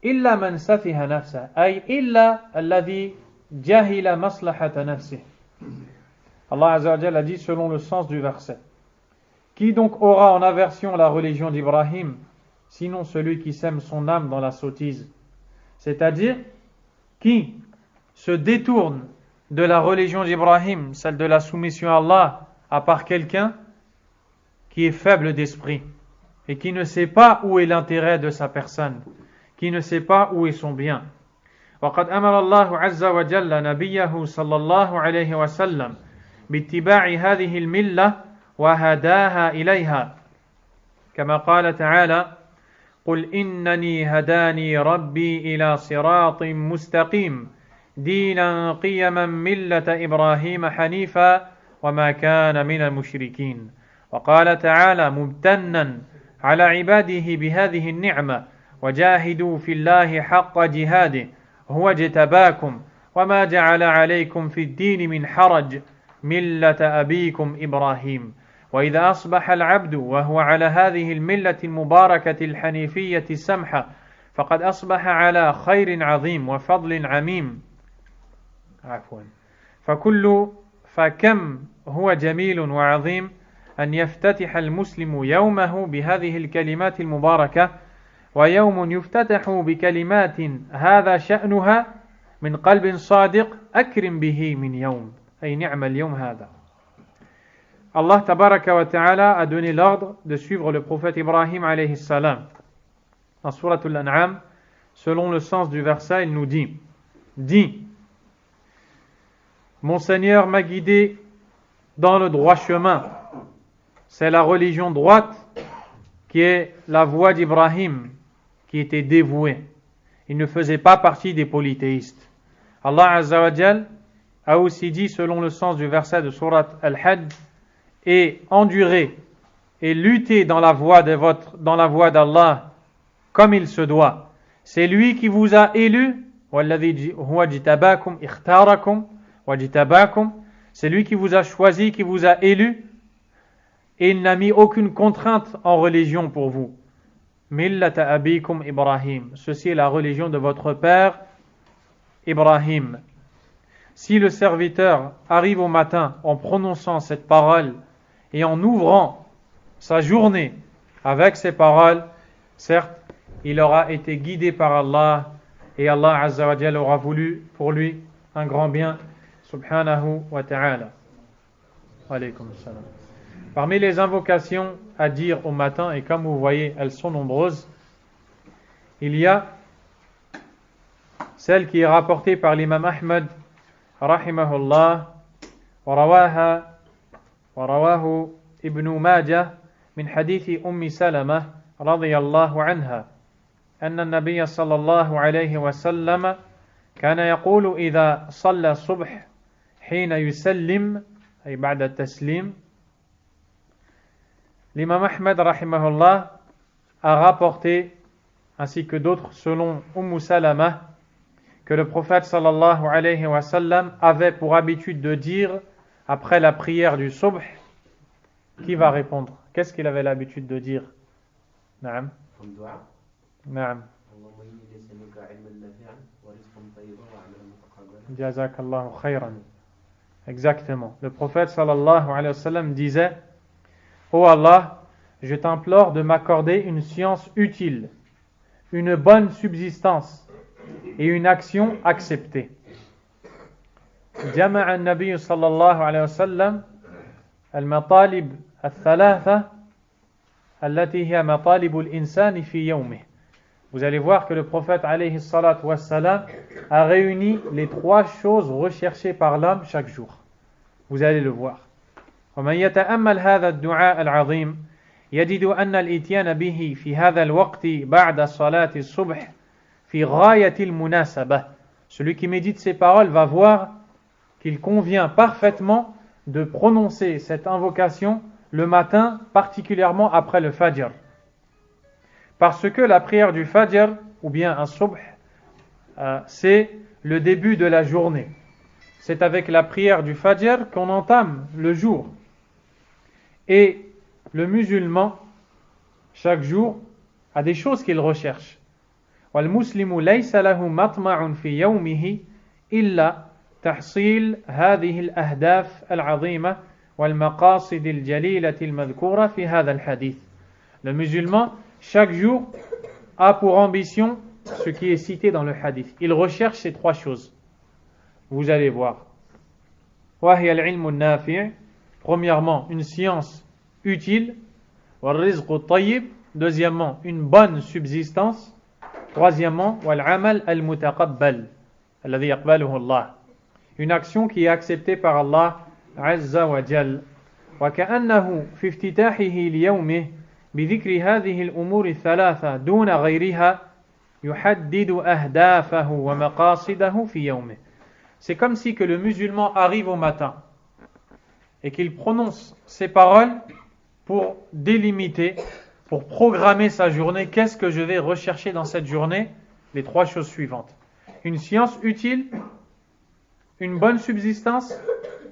إلا من سفه نفسه أي إلا الذي جهل مصلحة نفسه. Allah Azza wa Jal a dit selon le sens du verset. Qui donc aura en aversion la religion d'Ibrahim, sinon celui qui sème son âme dans la sottise? C'est-à-dire, qui se détourne de la religion d'Ibrahim, celle de la soumission à Allah, à part quelqu'un qui est faible d'esprit et qui ne sait pas où est l'intérêt de sa personne, qui ne sait pas où est son bien. وقد أمر الله عز وجل نبيه صلى الله عليه وسلم باتباع هذه الملة وهداها إليها كما قال تعالى قل إنني هداني ربي إلى صراط مستقيم دينا قيما ملة إبراهيم حنيفا وما كان من المشركين. وقال تعالى ممتنا على عباده بهذه النعمة وجاهدوا في الله حق جهاده هو اجتباكم وما جعل عليكم في الدين من حرج ملة أبيكم إبراهيم. وإذا أصبح العبد وهو على هذه الملة المباركة الحنيفية السمحة فقد أصبح على خير عظيم وفضل عميم عفوا فكم هو جميل وعظيم أن يفتتح المسلم يومه بهذه الكلمات المباركة ويوم يفتتح بكلمات هذا شأنها من قلب صادق أكرم به من يوم أي نعم اليوم هذا. Allah tabaraka wa ta'ala a donné l'ordre de suivre le prophète Ibrahim alayhi salam. Dans Surat Al-An'am, selon le sens du verset, il nous dit Mon Seigneur m'a guidé dans le droit chemin. C'est la religion droite qui est la voie d'Ibrahim, qui était dévoué. Il ne faisait pas partie des polythéistes. Allah Azza wa Jal a aussi dit, selon le sens du verset de Surat Al-Hajj, et endurer et lutter dans la voie d'Allah comme il se doit. C'est lui qui vous a élu, c'est lui qui vous a choisi, qui vous a élu, et il n'a mis aucune contrainte en religion pour vous. Millata abikum Ibrahim. Ceci est la religion de votre père Ibrahim. Si le serviteur arrive au matin en prononçant cette parole et en ouvrant sa journée avec ces paroles, certes, il aura été guidé par Allah et Allah Azza wa Jalla aura voulu pour lui un grand bien, subhanahu wa ta'ala. Wa alaykum salam. Parmi les invocations à dire au matin, et comme vous voyez, elles sont nombreuses, il y a celle qui est rapportée par l'imam Ahmad, rahimahullah, ورواه ابن ماجه من حديث أم سلمة رضي الله عنها أن النبي صلى الله عليه وسلم كان يقول إذا صلى الصبح حين يسلم أي بعد التسليم. L'imam Ahmed rahimahullah a rapporté, ainsi que d'autres selon Salama, que le prophète sallallahu alayhi wa sallam avait pour habitude de dire après la prière du subh. Qui va répondre? Qu'est-ce qu'il avait l'habitude de dire? Naam. Naam. Jazakallahu khayran. Exactement. Le prophète sallallahu alayhi wa sallam disait: Ô Allah, je t'implore de m'accorder une science utile, une bonne subsistance et une action acceptée. جمع النبي صلى الله عليه وسلم المطالب الثلاثة التي هي مطالب الإنسان في يومه. Vous allez voir que le prophète alayhi salatu wassalam a réuni les trois choses recherchées par l'homme chaque jour. Vous allez le voir. ومن يتأمل هذا الدعاء العظيم يجد أن الإتيان به في هذا الوقت بعد صلاة الصبح في غاية المناسبة. Celui qui médite ces paroles va voir qu'il convient parfaitement de prononcer cette invocation le matin, particulièrement après le Fajr. Parce que la prière du Fajr, ou bien un Subh, c'est le début de la journée. C'est avec la prière du Fajr qu'on entame le jour. Et le musulman, chaque jour, a des choses qu'il recherche. وَالْمُسْلِمُ لَيْسَ لَهُ مَطْمَعٌ فِي يَوْمِهِ إِلَّا تحصيل هذه الأهداف العظيمة والمقاصد الجليلة المذكورة في هذا الحديث. Le musulman, chaque jour, a pour ambition ce qui est cité dans le hadith. Il recherche ces trois choses. Vous allez voir. وهي العلم النافع. Premièrement, une science utile. والرزق الطيب. Deuxièmement, une bonne subsistance. Troisièmement, والعمل المتقبل الذي يقبله الله. Une action qui est acceptée par Allah Azza wa Jal. وكأنه في افتتاحه ليومه بذكر هذه الأمور الثلاثة دون غيرها يحدد أهدافه ومقاصده في يومه. C'est comme si que le musulman arrive au matin et qu'il prononce ces paroles pour délimiter, pour programmer sa journée. Qu'est-ce que je vais rechercher dans cette journée? Les trois choses suivantes. Une science utile, une bonne subsistance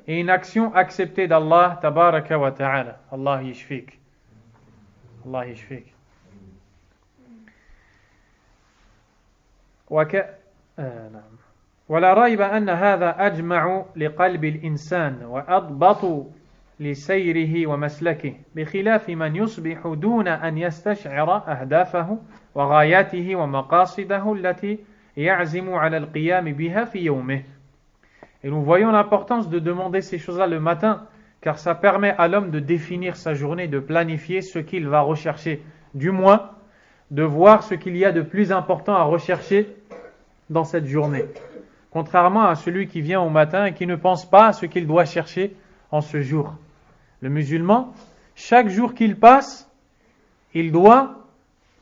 et une action acceptée d'Allah tabaraka wa ta'ala. Allah yishfik. Allah yishfik. نعم. ولا ريب أن هذا أجمع لقلب الإنسان وأضبط لسيره ومسلكه بخلاف من يصبح دون أن يستشعر أهدافه وغاياته ومقاصده التي يعزم على القيام بها في يومه. Et nous voyons l'importance de demander ces choses-là le matin, car ça permet à l'homme de définir sa journée, de planifier ce qu'il va rechercher, du moins de voir ce qu'il y a de plus important à rechercher dans cette journée. Contrairement à celui qui vient au matin et qui ne pense pas à ce qu'il doit chercher en ce jour. Le musulman, chaque jour qu'il passe, il doit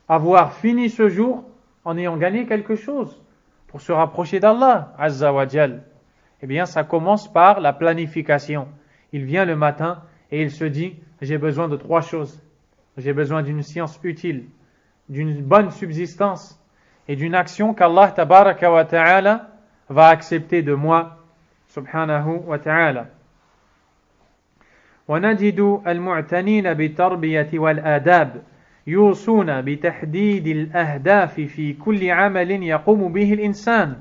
avoir fini ce jour en ayant gagné quelque chose pour se rapprocher d'Allah, Azza wa Jal. Eh bien, ça commence par la planification. Il vient le matin et il se dit, j'ai besoin de 3 choses. J'ai besoin d'une science utile, d'une bonne subsistance et d'une action qu'Allah tabaraka wa ta'ala va accepter de moi, subhanahu wa ta'ala. ونجد المعتنين بالتربية والآداب يوصون بتحديد الأهداف في كل عمل يقوم به الإنسان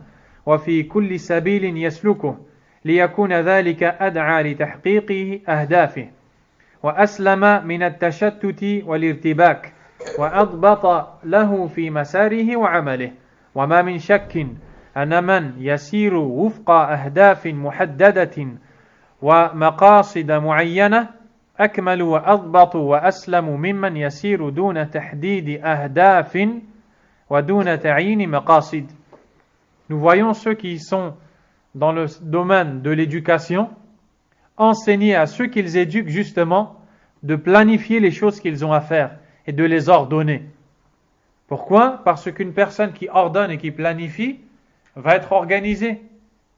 وفي كل سبيل يسلكه ليكون ذلك أدعى لتحقيق أهدافه وأسلم من التشتت والارتباك وأضبط له في مساره وعمله. وما من شك أن من يسير وفق أهداف محددة ومقاصد معينة أكمل وأضبط وأسلم ممن يسير دون تحديد أهداف ودون تعيين مقاصد. Nous voyons ceux qui sont dans le domaine de l'éducation enseigner à ceux qu'ils éduquent justement de planifier les choses qu'ils ont à faire et de les ordonner. Pourquoi? Parce qu'une personne qui ordonne et qui planifie va être organisée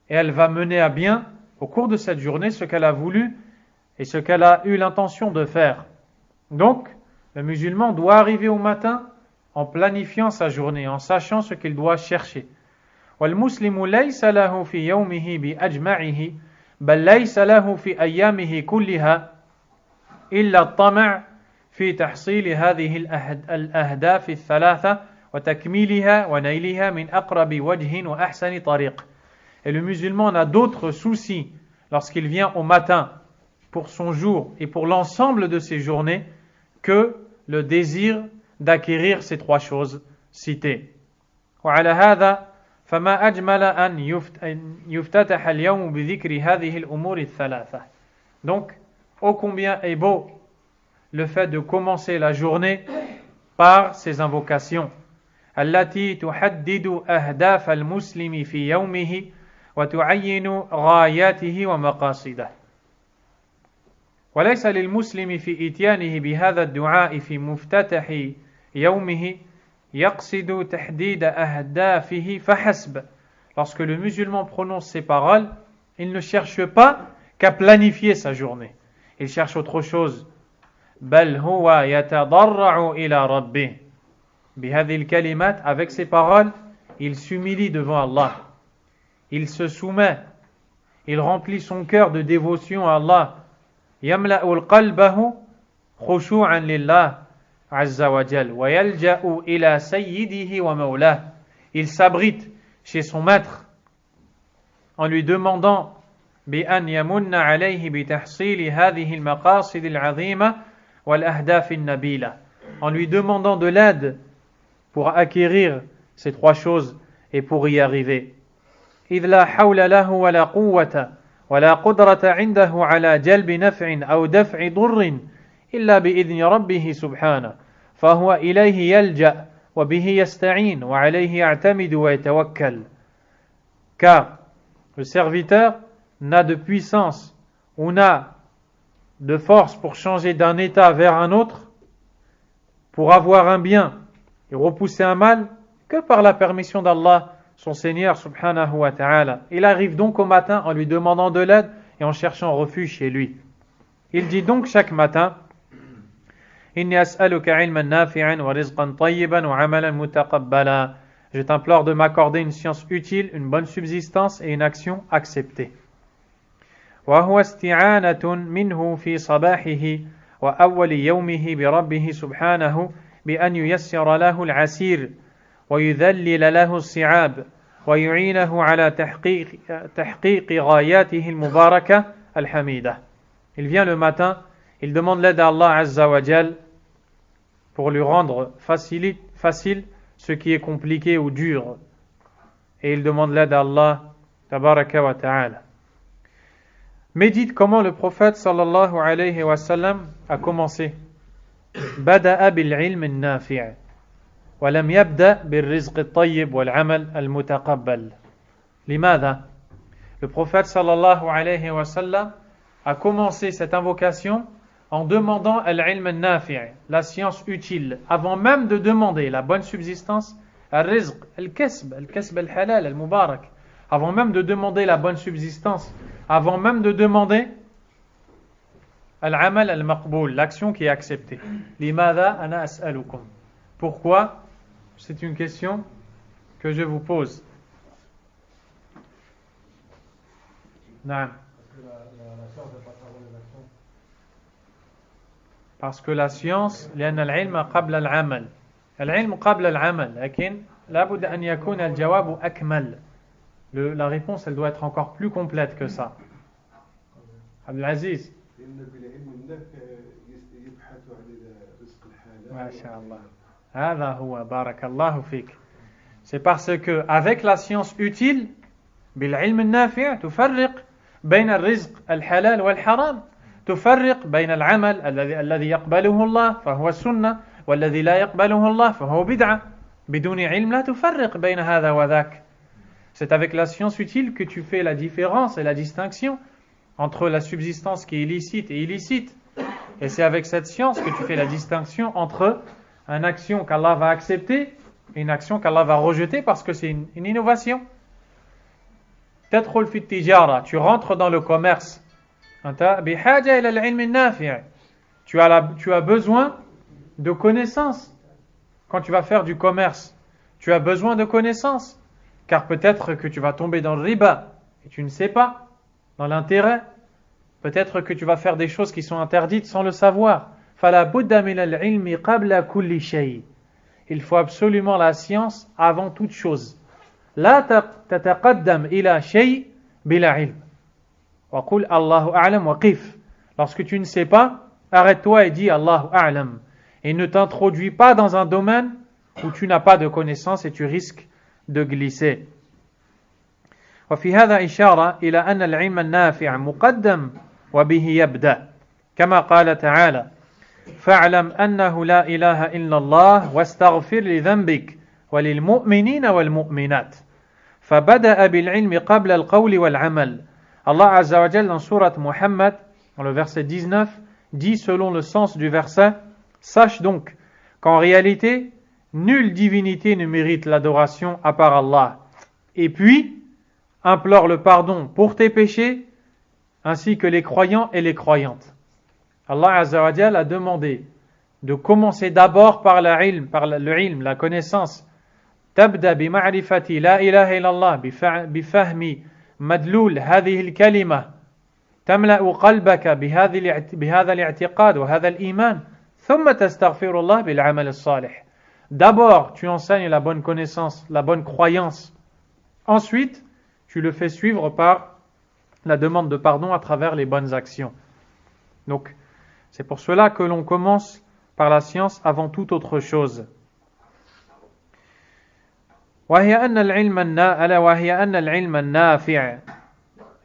et elle va mener à bien au cours de cette journée ce qu'elle a voulu et ce qu'elle a eu l'intention de faire. Donc, le musulman doit arriver au matin en planifiant sa journée, en sachant ce qu'il doit chercher. والمسلم ليس له في يومه بأجمعه بل ليس له في أيامه كلها إلا الطمع في تحصيل هذه الأهداف الثلاثة وتكميلها ونيلها من أقرب وجه وأحسن طريق. Et le musulman n'a d'autres soucis lorsqu'il vient au matin pour son jour et pour l'ensemble de ses journées que le désir d'acquérir ces 3 choses citées. وعلى هذا فما أجمل أن يفتتح اليوم بذكر هذه الأمور الثلاثة. Donc, ô combien est beau le fait de commencer la journée par ces invocations. التي تحدد أهداف المسلم في يومه وتعين غاياته ومقاصده. وليس للمسلم في إتيانه بهذا الدعاء في مفتتح يومه يقصد تحديد أهدافه فحسب. Lorsque le musulman prononce ces paroles, il ne cherche pas qu'à planifier sa journée. Il cherche autre chose. بل هو يتضرع إلى ربه. بهذه الكلمات, avec ces paroles, il s'humilie devant Allah. Il se soumet. Il remplit son cœur de dévotion à Allah. يملأ قلبه خشوعا لله عز وجل ويلجأ إلى سيده ومولاه. Il s'abrite chez son maître en lui demandant بأن يمن عليه بتحصيل هذه المقاصد العظيمة والأهداف النبيلة. En lui demandant de l'aide pour acquérir ces 3 choses et pour y arriver. إذ لا حول له ولا قوة ولا قدرة عنده على جلب نفع أو دفع ضر إلا بإذن ربه سبحانه فهو إليه يلجأ وبه يستعين وعليه يعتمد ويتوكل. Car le serviteur n'a de puissance ou n'a de force pour changer d'un état vers un autre, pour avoir un bien et repousser un mal, que par la permission d'Allah, son Seigneur subhanahu wa ta'ala. Il arrive donc au matin en lui demandant de l'aide et en cherchant refuge chez lui. Il dit donc chaque matin: Inni as'aluka ilman nafi'an wa rizqan tayyiban wa amalan mutaqabbala. Je t'implore de m'accorder une science utile, une bonne subsistance et une action acceptée. وهو استعانة منه في صباحه وأول يومه بربه سبحانه بأن ييسر له العسير ويذلل له الصعاب ويعينه على تحقيق غاياته المباركة الحميدة. Il vient le matin, il demande l'aide à Allah Azza wa Jal pour lui rendre facile ce qui est compliqué ou dur. Et il demande l'aide à Allah Tabaraka wa Ta'ala. Médite comment le prophète sallallahu alayhi wa sallam a commencé. Bada'a bil ilm an-nafi' wa lam yabda bil rizq at-tayyib wal 'amal al-mutaqabbal. Limadha? Le prophète sallallahu alayhi wa sallam a commencé cette invocation en demandant al-ilm an-nafi', la science utile, avant même de demander la bonne subsistance, al-rizq, al-kasb al-halal, al-mubarak, avant même de demander la bonne subsistance, avant même de demander al-amal al-maqboul, l'action qui est acceptée. Limadha ana as'alukum. Pourquoi? C'est une question que je vous pose. Naam. Parce que la science, لأن العلم قبل العمل. العلم قبل العمل، لكن لابد أن يكون الجواب أكمل. La réponse, elle doit être encore plus complète que ça. Abdelaziz. Masha'Allah. هذا هو بارك الله فيك. C'est parce que avec la science utile, بالعلم النافع تفرق بين الرزق الحلال والحرام. تفرق بين العمل الذي يقبله الله فهو السنة والذي لا يقبله الله فهو بدعة. بدون علم لا تفرق بين هذا وذاك. C'est avec la science utile que tu fais la différence et la distinction entre la subsistance qui est licite et illicite. Et c'est avec cette science que tu fais la distinction entre une action qu'Allah va accepter et une action qu'Allah va rejeter parce que c'est une innovation. تدخل في التجارة, tu rentres dans le commerce. أنت بحاجة إلى العلم النافع. Tu as besoin de connaissances. Quand tu vas faire du commerce, tu as besoin de connaissances. Car peut-être que tu vas tomber dans le riba et tu ne sais pas, dans l'intérêt. Peut-être que tu vas faire des choses qui sont interdites sans le savoir. فَلَا بُدَّ مِنَ الْعِلْمِ قَبْلَ كُلِّ شَيْءٍ. Il faut absolument la science avant toute chose. لا تتقدم إلى شيء بلا علم. وقل الله أعلم وقف. Lorsque tu ne sais pas, arrête-toi et dis Allahu A'lam. Et ne t'introduis pas dans un domaine où tu n'as pas de connaissance et tu risques de glisser. وفي هذا إشارة إلى أن العلم النافع مقدم وبه يبدأ كما قال تعالى فاعلم أنه لا إله إلا الله واستغفر لذنبك وللمؤمنين والمؤمنات فبدأ بالعلم قبل القول والعمل. Allah Azza wa Jal dans sourate Muhammad, dans le verset 19, dit selon le sens du verset, sache donc qu'en réalité, nulle divinité ne mérite l'adoration à part Allah. Et puis, implore le pardon pour tes péchés, ainsi que les croyants et les croyantes. Allah Azza wa Jal a demandé de commencer d'abord par le ilm, la connaissance. تبدأ بمعرفة لا إله إلا الله بفهم مدلول هذه الكلمة تملأ قلبك بهذا الاعتقاد وهذا الإيمان ثم تستغفر الله بالعمل الصالح. D'abord, tu enseignes la bonne connaissance, la bonne croyance. Ensuite, tu le fais suivre par la demande de pardon à travers les bonnes actions. Donc, c'est pour cela que l'on commence par la science avant toute autre chose. وهي أن العلم النافع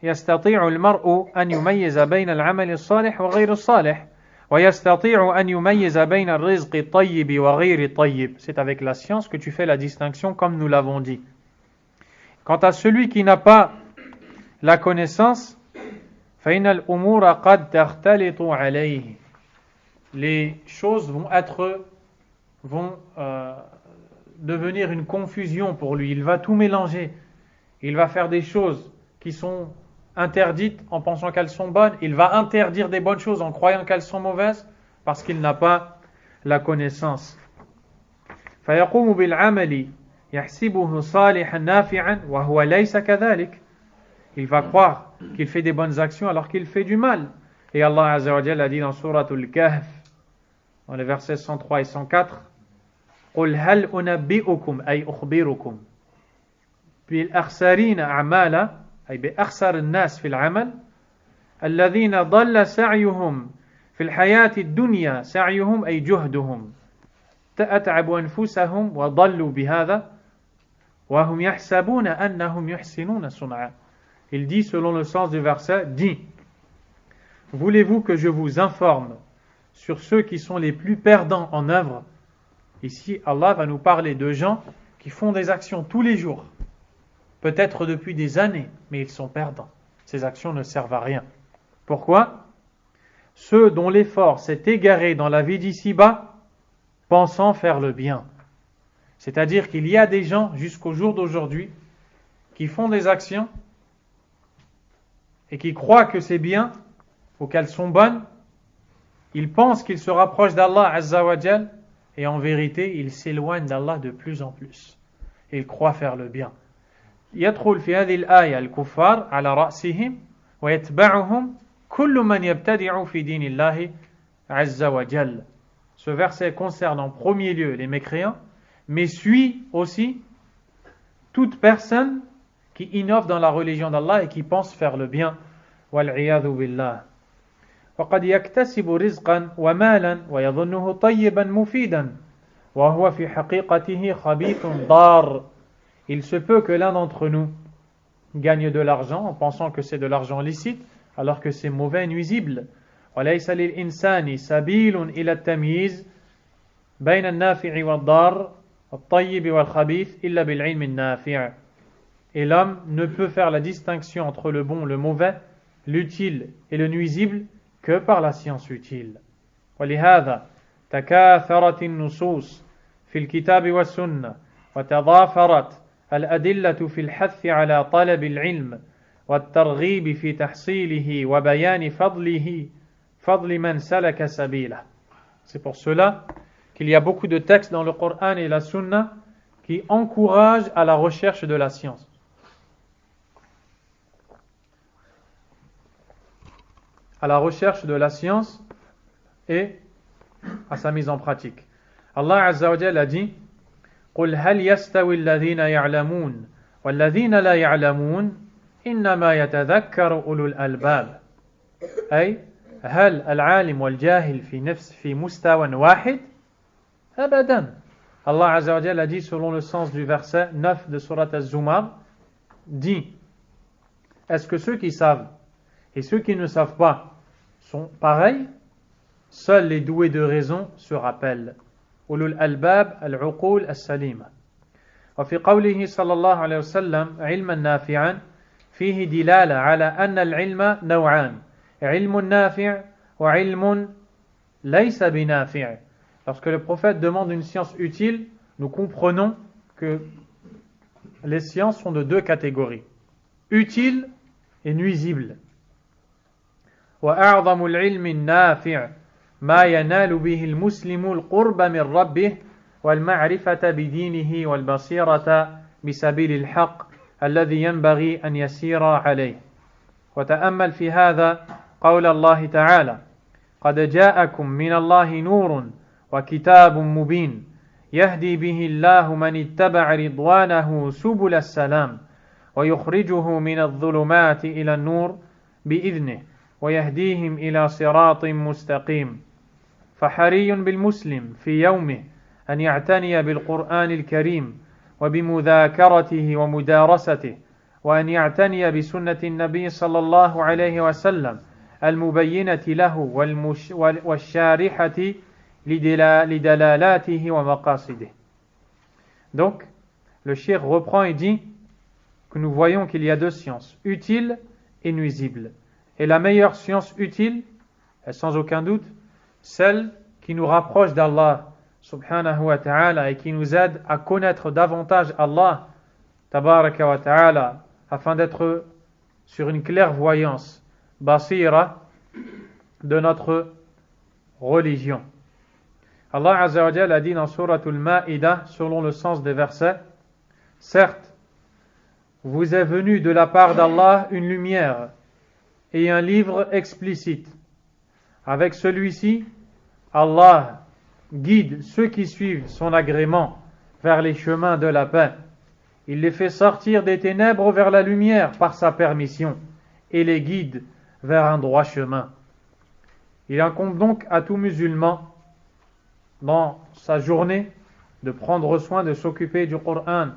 يستطيع المرء أن يميز بين العمل الصالح وغير الصالح ويستطيع أن يميز بين الرزق الطيب وغير الطيب. C'est avec la science que tu fais la distinction comme nous l'avons dit. Quant à celui qui n'a pas la connaissance, فإن الأمور قد تختلط عليه. Les choses vont devenir une confusion pour lui. Il va tout mélanger. Il va faire des choses qui sont interdites en pensant qu'elles sont bonnes. Il va interdire des bonnes choses en croyant qu'elles sont mauvaises parce qu'il n'a pas la connaissance. فيقوم بالعمل يحسبه صالحا نافعا وهو ليس كذلك. Il va croire qu'il fait des bonnes actions alors qu'il fait du mal. Et Allah Azza wa Jalla a dit dans Suratul Kahf, dans les versets 103 et 104, قل هل أنبئكم أي أخبركم بالأخسرين أعمالا أي بأخسر الناس في العمل الذين ضل سعيهم في الحياة الدنيا سعيهم أي جهدهم أتعبوا أنفسهم وضلوا بهذا وهم يحسبون أنهم يحسنون صنعا. Il dit selon le sens du verset, dit, voulez-vous que je vous informe sur ceux qui sont les plus perdants en œuvre? Ici, Allah va nous parler de gens qui font des actions tous les jours, peut-être depuis des années, mais ils sont perdants. Ces actions ne servent à rien. Pourquoi? Ceux dont l'effort s'est égaré dans la vie d'ici-bas, pensant faire le bien. C'est-à-dire qu'il y a des gens, jusqu'au jour d'aujourd'hui, qui font des actions et qui croient que c'est bien ou qu'elles sont bonnes. Ils pensent qu'ils se rapprochent d'Allah Azza wa Jal et en vérité, ils s'éloignent d'Allah de plus en plus. Ils croient faire le bien. يدخل في هذه الآية الكفار على رأسهم ويتبعهم كل من يبتدع في دين الله عز وجل. Ce verset concerne en premier lieu les mécréants, mais suit aussi toute personne qui innove dans la religion d'Allah et qui pense faire le bien. والعياذ بالله. وقد يكتسب رزقا ومالا ويظنه طيبا مفيدا وهو في حقيقته خبيث ضار. Il se peut que l'un d'entre nous gagne de l'argent en pensant que c'est de l'argent licite alors que c'est mauvais et nuisible. وليس للإنسان سبيل إلى التمييز بين النافع والضار الطيب والخبيث إلا بالعلم النافع. Et l'homme ne peut faire la distinction entre le bon, le mauvais, l'utile et le nuisible que par la science utile. ولهذا تكاثرت النصوص في الكتاب والسنة وتضافرت الأدلة في الحث على طلب العلم والترغيب في تحصيله وبيان فضل من سلك سبيله. C'est pour cela qu'il y a beaucoup de textes dans le Coran et la Sunna qui encouragent à la recherche de la science. À la recherche de la science et à sa mise en pratique. Allah Azza wa Jalla a dit قل هل يستوي الذين يعلمون والذين لا يعلمون إنما يتذكر أولو الألباب. أي هل العالم والجاهل في مستوى واحد؟ أبدا. Allah Azza wa Jalla a dit selon le sens du verset 9 de Surat Az-Zumar, dit, est-ce que ceux qui savent et ceux qui ne savent pas sont pareils? Seuls les doués de raison se rappellent. أولو الألباب العقول السليمة. وفي قوله صلى الله عليه وسلم علما نافعا فيه دلالة على أن العلم نوعان علم نافع وعلم ليس بنافع. Lorsque le prophète demande une science utile, nous comprenons que les sciences sont de deux catégories, utiles et nuisibles. وأعظم العلم النافع ما ينال به المسلم القرب من ربه والمعرفة بدينه والبصيرة بسبيل الحق الذي ينبغي أن يسير عليه. وتأمل في هذا قول الله تعالى قد جاءكم من الله نور وكتاب مبين يهدي به الله من اتبع رضوانه سبل السلام ويخرجه من الظلمات إلى النور بإذنه ويهديهم إلى صراط مستقيم. فحري بالمسلم في يومه أن يعتني بالقرآن الكريم وبمذاكرته ومدارسته وأن يعتني بسنة النبي صلى الله عليه وسلم المبينة له والشارحة لدلالاته ومقاصده. Donc, le cheikh reprend et dit que nous voyons qu'il y a deux sciences, utiles et nuisibles. Et la meilleure science utile est sans aucun doute celle qui nous rapproche d'Allah subhanahu wa ta'ala et qui nous aide à connaître davantage Allah tabaraka wa ta'ala afin d'être sur une clairvoyance basira de notre religion. Allah Azza wa Jalla a dit dans Suratul Ma'idah selon le sens des versets, certes, vous est venu de la part d'Allah une lumière et un livre explicite. Avec celui-ci, Allah guide ceux qui suivent son agrément vers les chemins de la paix. Il les fait sortir des ténèbres vers la lumière par sa permission et les guide vers un droit chemin. Il incombe donc à tout musulman dans sa journée de prendre soin de s'occuper du Coran,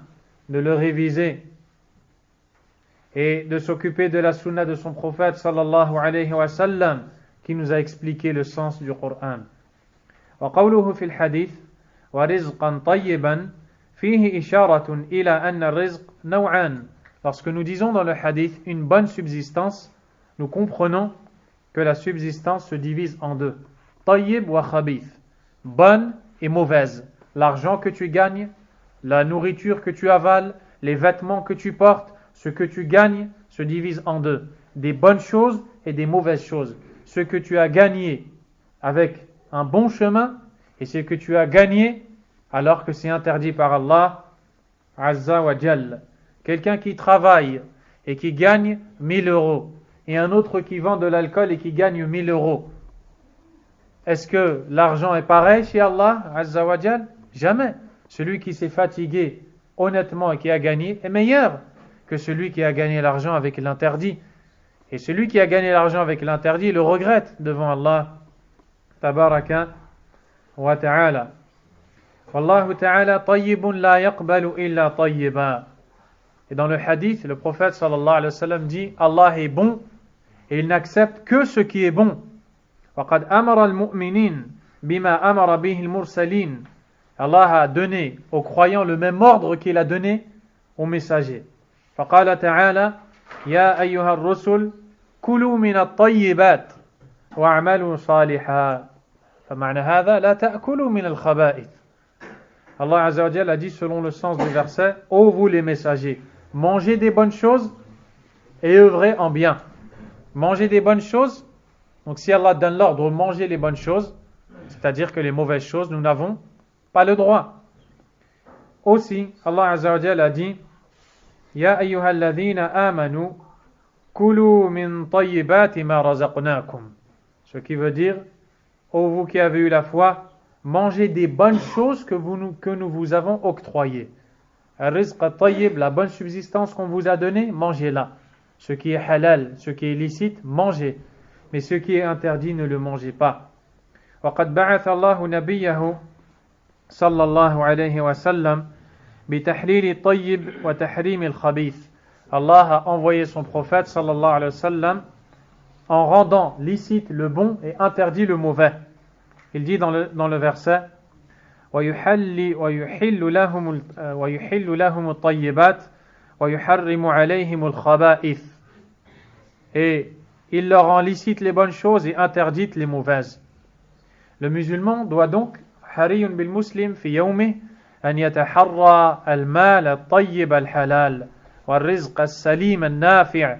de le réviser et de s'occuper de la sunna de son prophète sallallahu alayhi wa sallam qui nous a expliqué le sens du Coran. وقوله في الحديث ورزقا طيبا فيه إشارة إلى أن الرزق نوعان. Lorsque nous disons dans le hadith une bonne subsistance, nous comprenons que la subsistance se divise en deux. Tayyib wa khabith, bonne et mauvaise. L'argent que tu gagnes, la nourriture que tu avales, les vêtements que tu portes, ce que tu gagnes se divise en deux. Des bonnes choses et des mauvaises choses. Ce que tu as gagné avec un bon chemin et ce que tu as gagné alors que c'est interdit par Allah Azza wa Jal. Quelqu'un qui travaille et qui gagne 1000 euros et un autre qui vend de l'alcool et qui gagne 1000 euros. Est-ce que l'argent est pareil chez Allah Azza wa Jal? Jamais. Celui qui s'est fatigué honnêtement et qui a gagné est meilleur que celui qui a gagné l'argent avec l'interdit. Et celui qui a gagné l'argent avec l'interdit le regrette devant Allah Tabaraka wa ta'ala. Wallahu ta'ala tayyibun la yaqbalu illa tayyiba. Et dans le hadith, le prophète sallallahu alayhi wa sallam dit Allah est bon et il n'accepte que ce qui est bon. وقد أمر المؤمنين بما أمر به المرسلين. Allah a donné aux croyants le même ordre qu'il a donné aux messagers. فقال تعالى يا أيها الرسل كلوا من الطيبات واعملوا صالحا فمعنى هذا لا تأكلوا من الخبائث. Allah Azza wa Jalla a dit selon le sens du verset, ô vous les messagers, mangez des bonnes choses et œuvrez en bien. Mangez des bonnes choses. Donc si Allah donne l'ordre de manger les bonnes choses, c'est-à-dire que les mauvaises choses, nous n'avons pas le droit. Aussi, Allah Azza wa Jalla a dit Ya ayyuhalladhina amanu kulu min tayyibati ma razaqnakum. Ce qui veut dire, ô vous qui avez eu la foi, mangez des bonnes choses que nous vous avons octroyées. Al-rizq at-tayyib, la bonne subsistance qu'on vous a donnée, mangez-la. Ce qui est halal, ce qui est licite, mangez. Mais ce qui est interdit, ne le mangez pas. وقد بعث الله نبيه صلى الله عليه وسلم بتحليل الطيب وتحريم الخبيث. Allah a envoyé son prophète sallallahu alayhi wa sallam en rendant licite le bon et interdit le mauvais. Il dit dans le verset ويحل لهم الطيبات ويحرم عليهم الخبائث. Et il leur rend licite les bonnes choses et interdite les mauvaises. Le musulman doit donc حري بالمسلم في يومه أن يتحرى المال الطيب الحلال والرزق السليم النافع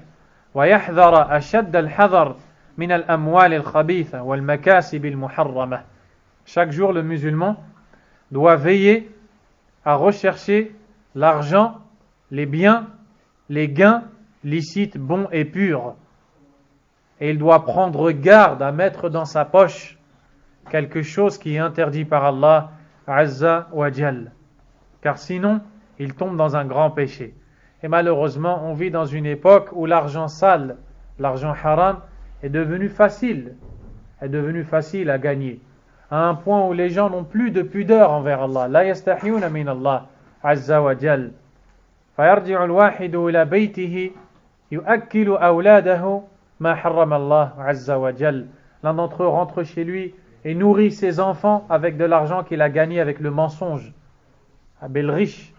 ويحذر أشد الحذر من الأموال الخبيثة والمكاسب المحرمة. Chaque jour, le musulman doit veiller à rechercher l'argent, les biens, les gains licites, bons et purs. Et il doit prendre garde à mettre dans sa poche quelque chose qui est interdit par Allah Azza wa Jal. Car sinon, il tombe dans un grand péché. Et malheureusement, on vit dans une époque où l'argent sale, l'argent haram, est devenu facile à gagner. À un point où les gens n'ont plus de pudeur envers Allah. La yastahyuna min Allah Azza wa Jal. فيرجع الواحد إلى بيته يؤكل أولاده ما حرم الله عز وجل. L'un d'entre eux rentre chez lui et nourrit ses enfants avec de l'argent qu'il a gagné avec le mensonge. بالغش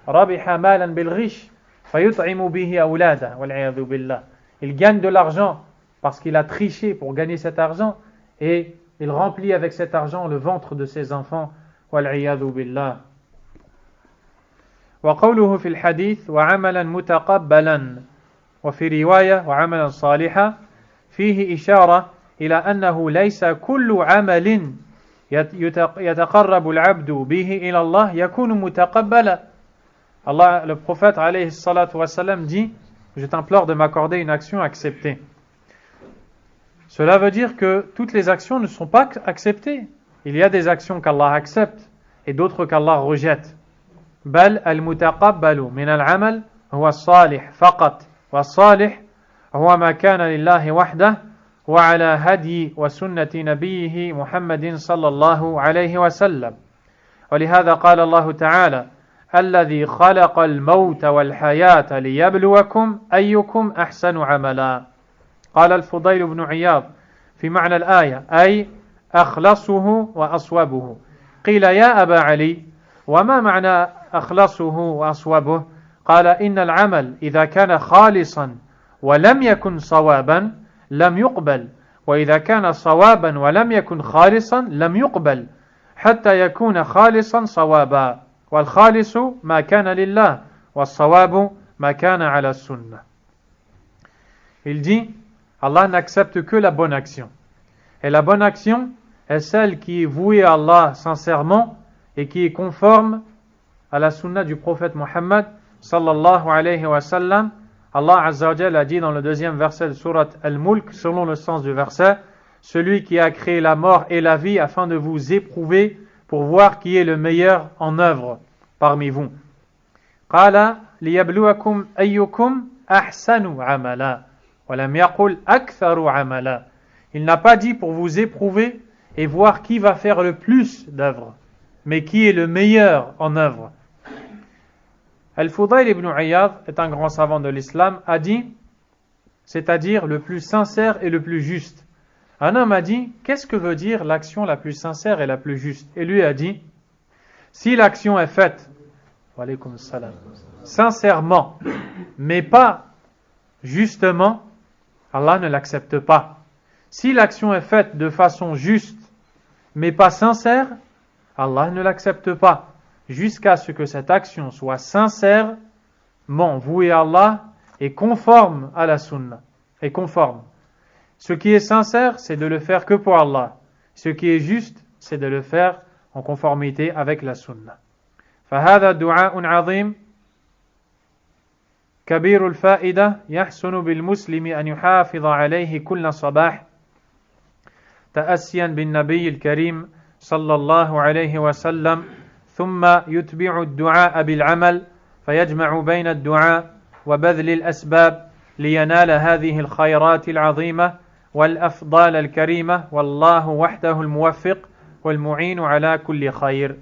ربح مالا بالغش فيطعم به أولاده والعياذ بالله. Il gagne de l'argent parce qu'il a triché pour gagner cet argent et il remplit avec cet argent le ventre de ses enfants والعياذ بالله. وقوله في الحديث وعملا متقبلا وفي رواية وعملا صالحا فيه إشارة إلى أنه ليس كل عمل يتقرب العبد به إلى الله يكون متقبلا. Allah, le prophète alayhi salatu wa salam dit je t'implore de m'accorder une action acceptée. Cela veut dire que toutes les actions ne sont pas acceptées. il y a des actions qu'Allah accepte et d'autres qu'Allah rejette. بل المتقبل من العمل هو الصالح فقط والصالح هو ما كان لله وحده وعلى هدي وسنة نبيه محمد صلى الله عليه وسلم ولهذا قال الله تعالى الذي خلق الموت والحياة ليبلوكم أيكم أحسن عملا قال الفضيل بن عياض في معنى الآية أي أخلصه وأصوبه قيل يا أبا علي وما معنى أخلصه وأصوبه قال إن العمل إذا كان خالصا ولم يكن صوابا لم يقبل وإذا كان صوابا ولم يكن خالصا لم يقبل حتى يكون خالصا صوابا والخالص ما كان لله والصواب ما كان على السنة. Il dit Allah n'accepte que la bonne action et la bonne action est celle qui est vouée à Allah sincèrement et qui est conforme à la sunna du prophète Mohammed sallallahu alayhi wa sallam. Allah Azza wa Jalla a dit dans le deuxième verset de Surat Al-Mulk, selon le sens du verset, celui qui a créé la mort et la vie afin de vous éprouver pour voir qui est le meilleur en œuvre parmi vous. قال ليبلوكم أيكم أحسن عملا ولم يقل أكثر عملا. Il n'a pas dit pour vous éprouver et voir qui va faire le plus d'œuvres, mais qui est le meilleur en œuvre. Al-Fudayl ibn Iyad est un grand savant de l'islam, a dit, c'est-à-dire le plus sincère et le plus juste. Un homme a dit, qu'est-ce que veut dire l'action la plus sincère et la plus juste? Et lui a dit, si l'action est faite, wa alaykum salam, sincèrement, mais pas justement, Allah ne l'accepte pas. Si l'action est faite de façon juste, mais pas sincère, Allah ne l'accepte pas. Jusqu'à ce que cette action soit sincèrement vouée à Allah et conforme à la sunna. Et conforme. Ce qui est sincère, c'est de le faire que pour Allah. Ce qui est juste, c'est de le faire en conformité avec la sunna. فهذا دعاء عظيم كبير الفائدة يحسن بالمسلم أن يحافظ عليه كل صباح تأسيا بالنبي الكريم صلى الله عليه وسلم ثم يتبع الدعاء بالعمل فيجمع بين الدعاء وبذل الأسباب لينال هذه الخيرات العظيمة والأفضال الكريمة والله وحده الموفق والمعين على كل خير.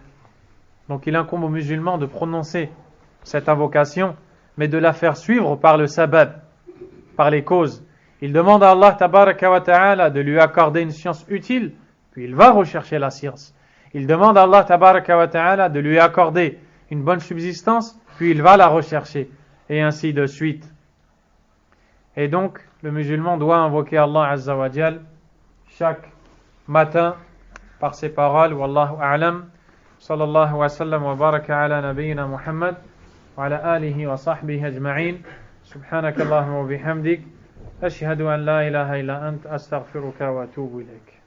Donc il incombe aux musulmans de prononcer cette invocation, mais de la faire suivre par le sabab, par les causes. Il demande à Allah tabaraka wa ta'ala de lui accorder une science utile, puis il va rechercher la science. Il demande à Allah tabaraka wa ta'ala de lui accorder une bonne subsistance, puis il va la rechercher, et ainsi de suite. Et donc, le musulman doit invoquer Allah Azza wa Jal chaque matin par ses paroles. Wallahu a'lam. Sallallahu wa sallam wa baraka ala nabiyyina Muhammad wa ala alihi wa sahbihi ajma'in. Subhanakallahumma wa bihamdik. Ashhadu an la ilaha illa ant astaghfiruka wa atubu ilayk.